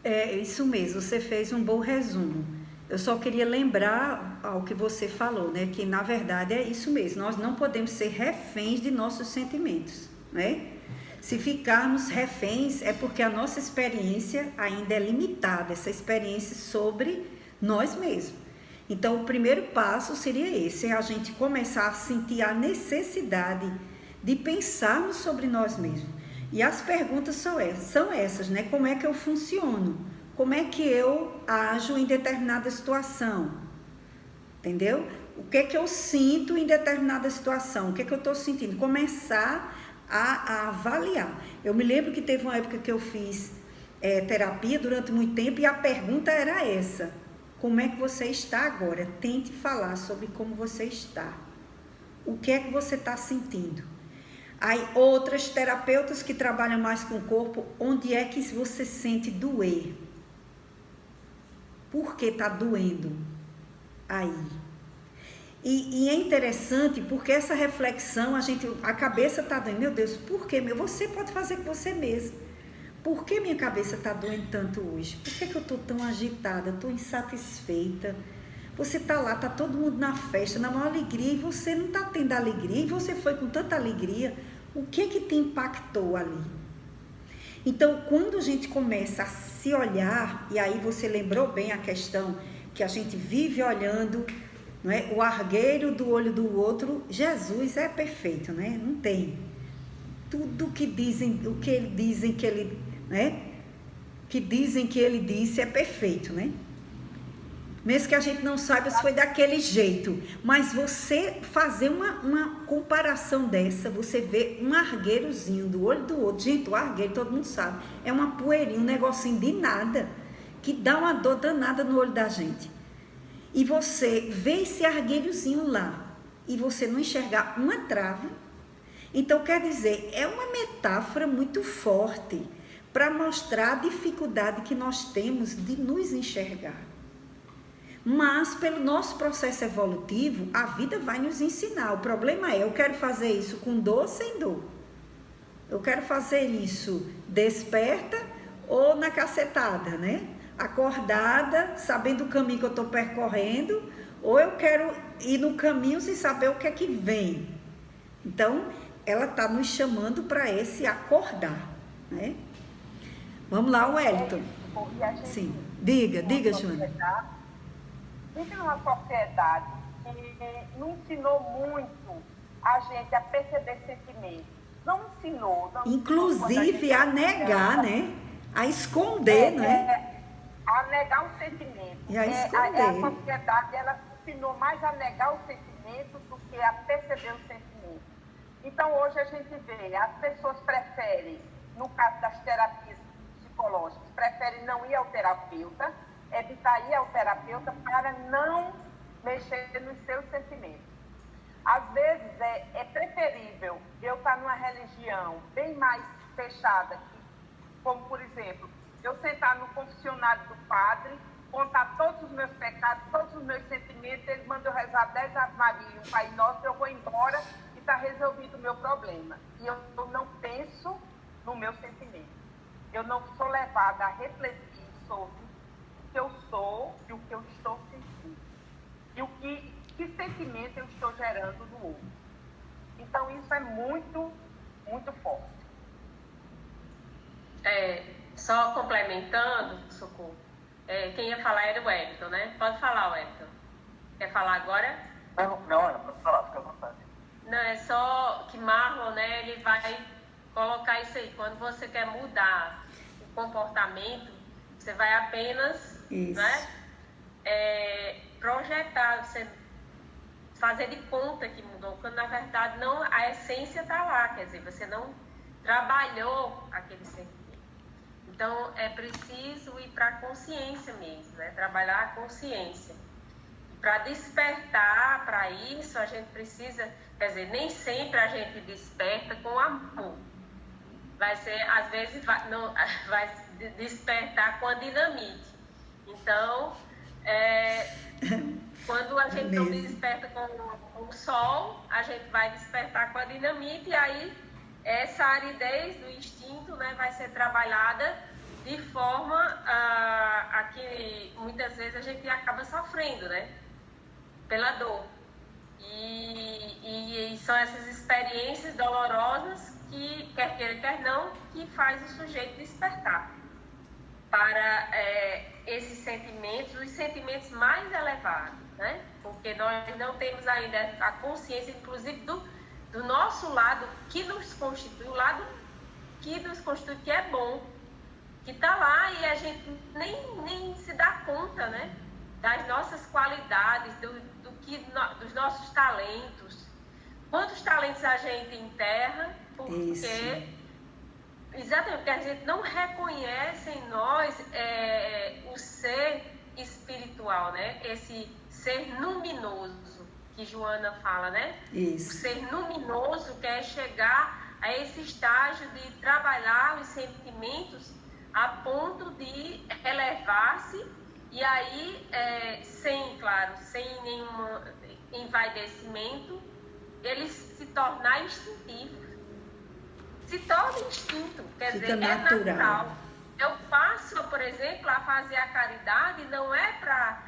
É isso mesmo, você fez um bom resumo. Eu só queria lembrar ao que você falou, né? Que na verdade é isso mesmo, nós não podemos ser reféns de nossos sentimentos. né? Se ficarmos reféns, é porque a nossa experiência ainda é limitada, essa experiência sobre nós mesmos. Então, o primeiro passo seria esse, é a gente começar a sentir a necessidade de pensarmos sobre nós mesmos. E as perguntas são essas, né? Como é que eu funciono? Como é que eu ajo em determinada situação? Entendeu? O que é que eu sinto em determinada situação? O que é que eu estou sentindo? Começar a avaliar. Eu me lembro que teve uma época que eu fiz terapia durante muito tempo e a pergunta era essa: como é que você está agora? Tente falar sobre como você está. O que é que você está sentindo? Aí outras terapeutas que trabalham mais com o corpo, onde é que você sente doer? Por que está doendo aí? E é interessante porque essa reflexão, a cabeça está doendo. Meu Deus, por que? Você pode fazer com você mesmo. Por que minha cabeça está doendo tanto hoje? Por que eu estou tão agitada, estou insatisfeita? Você está lá, está todo mundo na festa, na maior alegria, e você não está tendo alegria, e você foi com tanta alegria. O que te impactou ali? Então, quando a gente começa a se olhar, e aí você lembrou bem a questão que a gente vive olhando, não é? O argueiro do olho do outro, Jesus é perfeito, né? Não tem. Tudo que dizem, o que ele dizem que ele, né? Que dizem que ele disse é perfeito, né? Mesmo que a gente não saiba se foi daquele jeito, mas você fazer uma comparação dessa, você vê um argueirozinho do olho do outro. Gente, o argueiro, todo mundo sabe, é uma poeirinha, um negocinho de nada, que dá uma dor danada no olho da gente. E você vê esse argueirozinho lá, e você não enxergar uma trave. Então, quer dizer, é uma metáfora muito forte para mostrar a dificuldade que nós temos de nos enxergar. Mas, pelo nosso processo evolutivo, a vida vai nos ensinar. O problema é, eu quero fazer isso com dor ou sem dor? Eu quero fazer isso desperta ou na cacetada, né? Acordada, sabendo o caminho que eu estou percorrendo, ou eu quero ir no caminho sem saber o que é que vem. Então, ela está nos chamando para esse acordar, né? Vamos lá, Wellington. Sim, diga, Joana. Vive numa sociedade que não ensinou muito a gente a perceber sentimentos. Não ensinou. Inclusive a negar, né? A esconder, né? A negar o sentimento. E a esconder. A sociedade, ela ensinou mais a negar o sentimento do que a perceber o sentimento. Então, hoje a gente vê, as pessoas preferem, no caso das terapias psicológicas, preferem não ir ao terapeuta, evitar ir ao terapeuta para não mexer nos seus sentimentos. Às vezes é preferível eu estar numa religião bem mais fechada, como por exemplo, eu sentar no confessionário do padre, contar todos os meus pecados, todos os meus sentimentos, ele manda eu rezar 10 Ave Maria e um Pai Nosso, eu vou embora e está resolvido o meu problema. E eu não penso no meu sentimento. Eu não sou levada a refletir sobre que eu sou e o que eu estou sentindo. E o que sentimento eu estou gerando no outro. Então, isso é muito, muito forte. Só complementando, Socorro, quem ia falar era o Wellington, né? Pode falar, Wellington. Quer falar agora? Não, pode falar, fica à vontade. Não, é só que Marlon, né, ele vai colocar isso aí. Quando você quer mudar o comportamento, você vai apenas, né, projetar, você fazer de conta que mudou, quando na verdade não, a essência está lá, quer dizer, você não trabalhou aquele sentimento. Então, é preciso ir para a consciência mesmo, né, trabalhar a consciência. Para despertar para isso, a gente precisa, quer dizer, nem sempre a gente desperta com amor. Vai ser, às vezes, vai despertar com a dinamite. Então, quando a gente não desperta com o sol, a gente vai despertar com a dinamite, e aí essa aridez do instinto, né, vai ser trabalhada de forma a que muitas vezes a gente acaba sofrendo, né, pela dor. E são essas experiências dolorosas que, quer queira, quer não, que faz o sujeito despertar para esses sentimentos, os sentimentos mais elevados, né? Porque nós não temos ainda a consciência, inclusive, do nosso lado que nos constitui, o lado que nos constitui, que é bom, que está lá e a gente nem se dá conta, né? Das nossas qualidades, dos nossos talentos. Quantos talentos a gente enterra, porque... Isso. Exatamente, porque a gente não reconhece em nós o ser espiritual, né? Esse ser luminoso que Joana fala, né? Isso. O ser luminoso quer chegar a esse estágio de trabalhar os sentimentos a ponto de elevar-se e aí, sem nenhum envaidecimento, ele se tornar instintivo. Se torna instinto, quer dizer, natural. Eu passo, por exemplo, a fazer a caridade não é para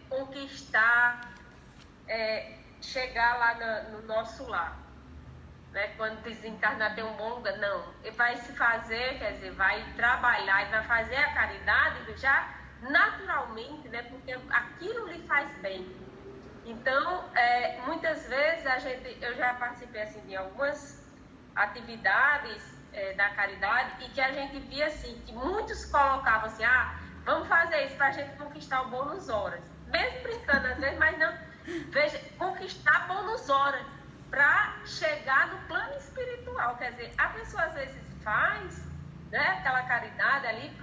conquistar, chegar lá no nosso lar, né? Quando desencarnar ter um bom lugar, não. Ele vai se fazer, quer dizer, vai trabalhar e vai fazer a caridade já naturalmente, né? Porque aquilo lhe faz bem. Então, muitas vezes eu já participei assim de algumas atividades da caridade e que a gente via assim, que muitos colocavam assim, vamos fazer isso para a gente conquistar o bônus horas, mesmo brincando às vezes, mas não, veja, conquistar bônus horas para chegar no plano espiritual, quer dizer, a pessoa às vezes faz, né, aquela caridade ali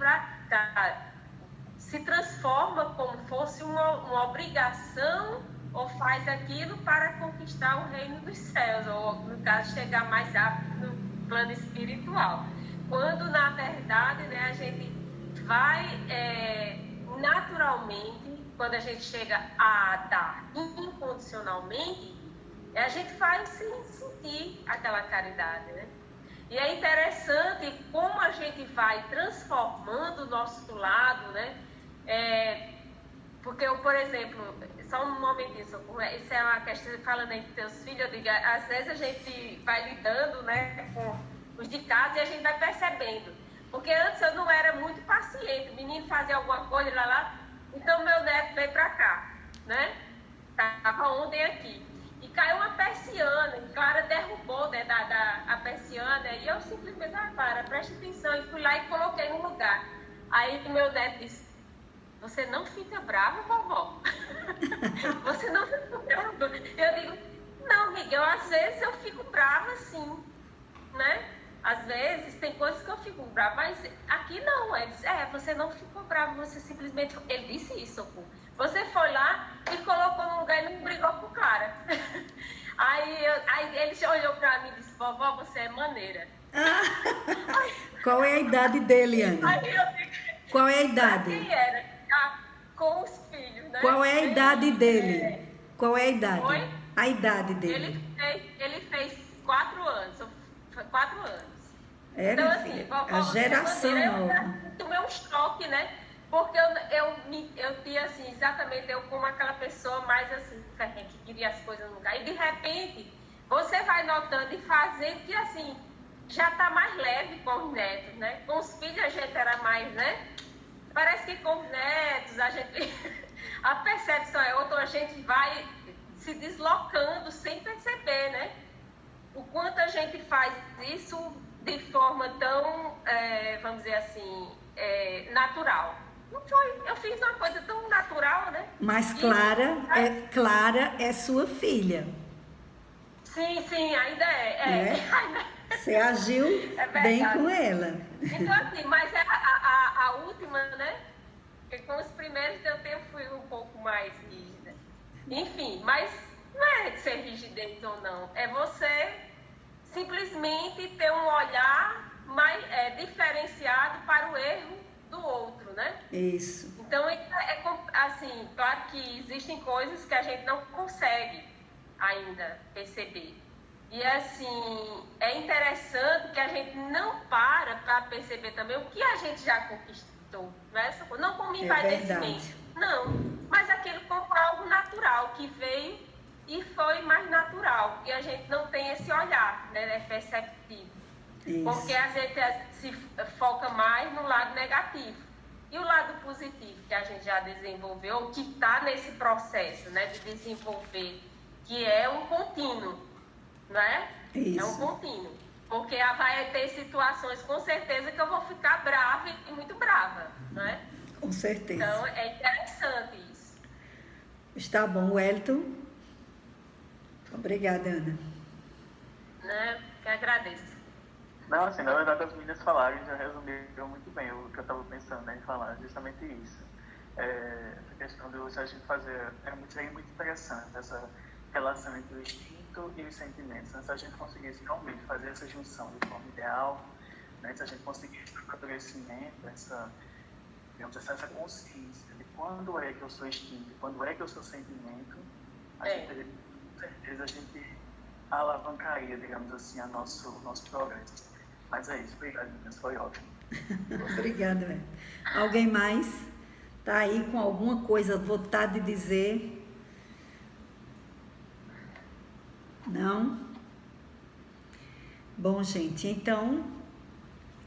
se transforma como fosse uma obrigação ou faz aquilo para conquistar o reino dos céus, ou no caso chegar mais rápido no plano espiritual. Quando na verdade, né, a gente vai naturalmente, quando a gente chega a dar incondicionalmente, a gente faz sem sentir aquela caridade, né? E é interessante como a gente vai transformando o nosso lado, né? Porque eu, por exemplo, só um momentinho, isso é uma questão, falando aí com teus filhos, eu digo, às vezes a gente vai lidando, né, com os de casa e a gente vai percebendo. Porque antes eu não era muito paciente, o menino fazia alguma coisa lá, então meu neto veio pra cá, né? Estava ontem aqui. E caiu uma persiana, e Clara derrubou, né, a persiana, e eu simplesmente, Clara, preste atenção, e fui lá e coloquei no lugar. Aí meu neto disse, você não fica brava, vovó? Você não fica brava? Eu digo, não, Miguel, às vezes eu fico brava sim, né? Às vezes tem coisas que eu fico brava, mas aqui não. Ele disse, você não ficou brava, você simplesmente... Ele disse isso, pô. Você foi lá e colocou no lugar e não brigou com o cara. Aí ele olhou pra mim e disse, vovó, você é maneira. Qual é a idade dele, Ana? Aí eu digo, qual é a idade? Quem era? Com os filhos, né? Qual é a idade dele? Qual é a idade? Oi? A idade dele. Ele fez 4 anos. Foi 4 anos. Então, assim, a geração nova. Eu tomei um choque, né? Porque eu tinha, assim, exatamente, eu como aquela pessoa mais, assim, que queria as coisas no lugar. E, de repente, você vai notando e fazendo que, assim, já tá mais leve com os netos, né? Com os filhos a gente era mais, né? Parece que com os netos a percepção é outra, a gente vai se deslocando sem perceber, né? O quanto a gente faz isso de forma tão, vamos dizer assim, natural. Não foi, eu fiz uma coisa tão natural, né? Mas Clara é sua filha. Sim, ainda é. Você agiu bem com ela. Então, assim, mas a última, né? Porque com os primeiros eu fui um pouco mais rígida. Enfim, mas não é ser rigidez ou não. É você simplesmente ter um olhar mais diferenciado para o erro do outro, né? Isso. Então, assim, claro que existem coisas que a gente não consegue ainda perceber. E, assim, é interessante que a gente não para perceber também o que a gente já conquistou. Né? Não como envaidecimento, não. Mas aquilo como algo natural que veio e foi mais natural. E a gente não tem esse olhar, né? É perceptivo. Isso. Porque a gente se foca mais no lado negativo. E o lado positivo que a gente já desenvolveu, que está nesse processo, né, de desenvolver, que é um contínuo, não é? Isso. É um contínuo. Porque vai ter situações, com certeza, que eu vou ficar brava e muito brava, não é? Com certeza. Então, é interessante isso. Está bom, Wellington. Obrigada, Ana. Né? Que agradeço. Não, assim, na verdade as meninas falaram, já resumiram muito bem o que eu estava pensando, né, em falar, justamente isso. Essa questão de se a gente fazer, seria muito interessante essa relação entre o instinto e os sentimentos, né? Se a gente conseguisse realmente fazer essa junção de forma ideal, né, se a gente conseguisse ter um amadurecimento, essa consciência de quando é que eu sou instinto, quando é que eu sou sentimento, a gente teria, com certeza, a gente alavancaria, digamos assim, nosso progresso. Mas é isso, obrigado, meninas, foi ótimo. Obrigada, Wellington. Alguém mais? Está aí com alguma coisa, vontade de dizer? Não? Bom, gente, então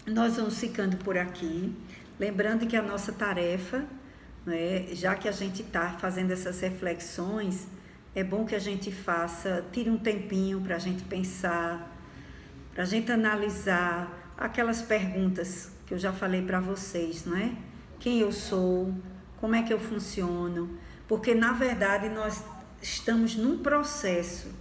nós vamos ficando por aqui. Lembrando que a nossa tarefa, né, já que a gente está fazendo essas reflexões, é bom que a gente tire um tempinho para a gente pensar, para a gente analisar aquelas perguntas que eu já falei para vocês, não é? Quem eu sou, como é que eu funciono, porque na verdade nós estamos num processo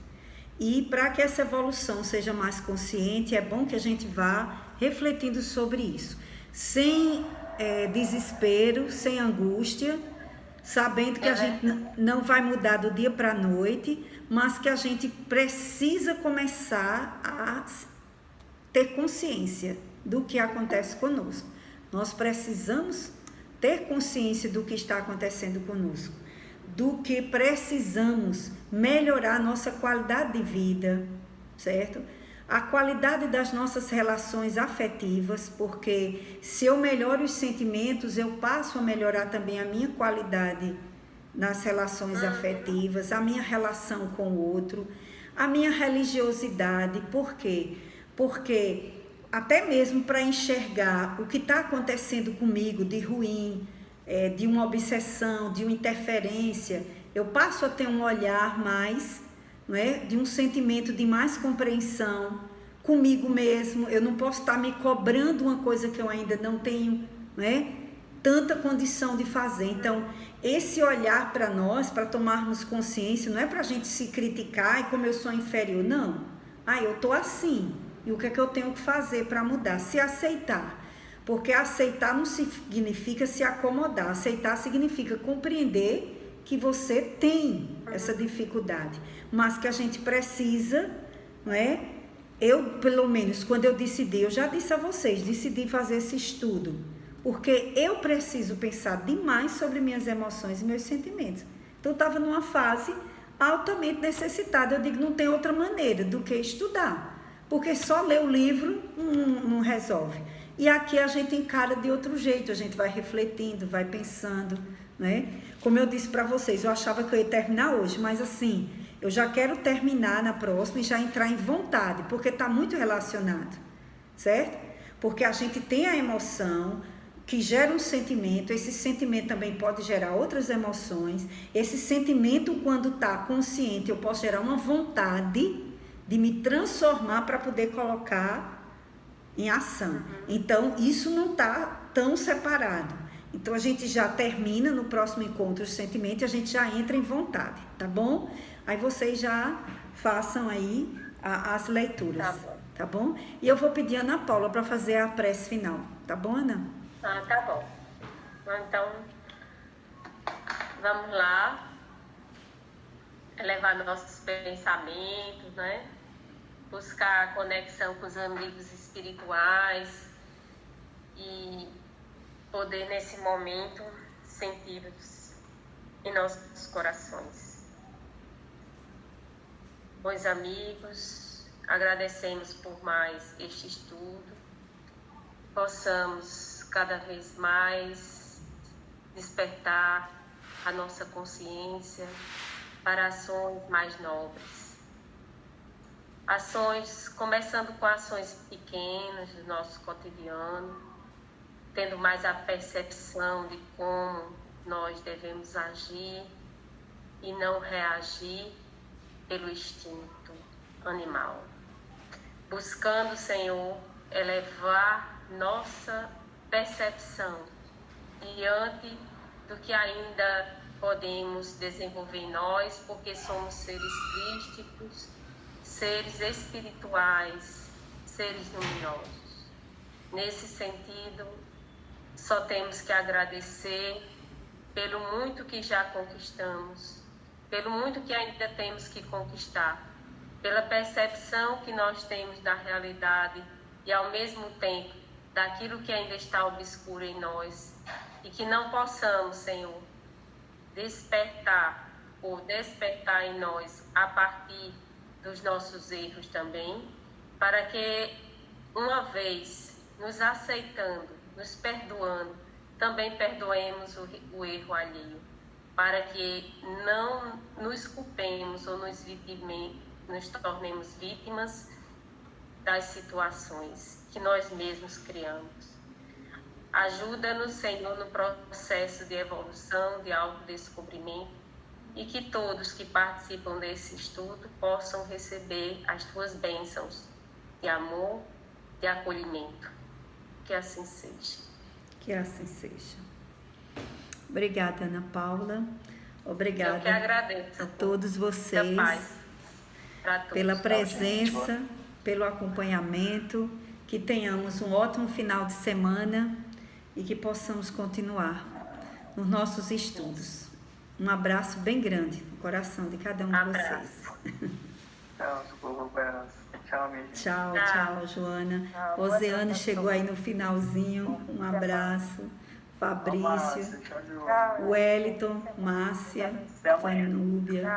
e para que essa evolução seja mais consciente, é bom que a gente vá refletindo sobre isso, sem desespero, sem angústia, sabendo que a gente não vai mudar do dia para a noite, mas que a gente precisa começar a ter consciência do que acontece conosco. Nós precisamos ter consciência do que está acontecendo conosco, do que precisamos melhorar a nossa qualidade de vida, certo? A qualidade das nossas relações afetivas, porque se eu melhoro os sentimentos, eu passo a melhorar também a minha qualidade nas relações afetivas, a minha relação com o outro, a minha religiosidade. Por quê? Porque até mesmo para enxergar o que está acontecendo comigo de ruim, de uma obsessão, de uma interferência, eu passo a ter um olhar mais, não é? De um sentimento de mais compreensão comigo mesmo. Eu não posso estar me cobrando uma coisa que eu ainda não tenho, não é? Tanta condição de fazer. Então, esse olhar para nós, para tomarmos consciência, não é para a gente se criticar e como eu sou inferior, não. Eu estou assim, e o que é que eu tenho que fazer para mudar? Se aceitar. Porque aceitar não significa se acomodar. Aceitar significa compreender que você tem essa dificuldade, mas que a gente precisa, não é? Eu, pelo menos, quando eu decidi, eu já disse a vocês, decidi fazer esse estudo, porque eu preciso pensar demais sobre minhas emoções e meus sentimentos. Então, eu estava numa fase altamente necessitada. Eu digo, não tem outra maneira do que estudar, porque só ler o livro não resolve. E aqui a gente encara de outro jeito, a gente vai refletindo, vai pensando, né? Como eu disse para vocês, eu achava que eu ia terminar hoje, mas assim, eu já quero terminar na próxima e já entrar em vontade, porque está muito relacionado, certo? Porque a gente tem a emoção que gera um sentimento, esse sentimento também pode gerar outras emoções, esse sentimento, quando está consciente, eu posso gerar uma vontade de me transformar para poder colocar em ação. Então, isso não está tão separado. Então, a gente já termina no próximo encontro os sentimentos e a gente já entra em vontade, tá bom? Aí vocês já façam aí as leituras, tá bom? E eu vou pedir a Ana Paula para fazer a prece final, tá bom, Ana? Tá bom. Então, vamos lá. Elevar nossos pensamentos, né? Buscar a conexão com os amigos espirituais e poder, nesse momento, senti-los em nossos corações. Bons amigos, agradecemos por mais este estudo, possamos cada vez mais despertar a nossa consciência para ações mais nobres. Ações, começando com ações pequenas do nosso cotidiano, tendo mais a percepção de como nós devemos agir e não reagir pelo instinto animal. Buscando, Senhor, elevar nossa percepção diante do que ainda podemos desenvolver em nós, porque somos seres crísticos, seres espirituais, seres luminosos. Nesse sentido, só temos que agradecer pelo muito que já conquistamos, pelo muito que ainda temos que conquistar, pela percepção que nós temos da realidade e, ao mesmo tempo, daquilo que ainda está obscuro em nós, e que não possamos, Senhor, despertar em nós a partir dos nossos erros também, para que, uma vez nos aceitando, nos perdoando, também perdoemos o erro alheio, para que não nos culpemos ou nos tornemos vítimas das situações que nós mesmos criamos. Ajuda-nos, Senhor, no processo de evolução, de autodescobrimento, e que todos que participam desse estudo possam receber as Tuas bênçãos de amor, de acolhimento. Que assim seja. Que assim seja. Obrigada, Ana Paula. Obrigada. Eu que agradeço a todos vocês pela presença, pelo acompanhamento. Que tenhamos um ótimo final de semana e que possamos continuar nos nossos estudos. Um abraço bem grande no coração de cada um de vocês. Tchau, minha gente. Tchau, Joana. Rosiane chegou aí no finalzinho. Um abraço. Fabrício, Wellington, Márcia, Vanúbia.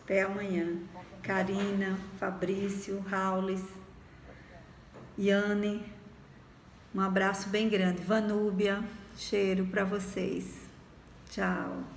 Até amanhã. Karina, Fabrício, Raulis, Yane. Um abraço bem grande. Vanúbia, cheiro para vocês. Tchau.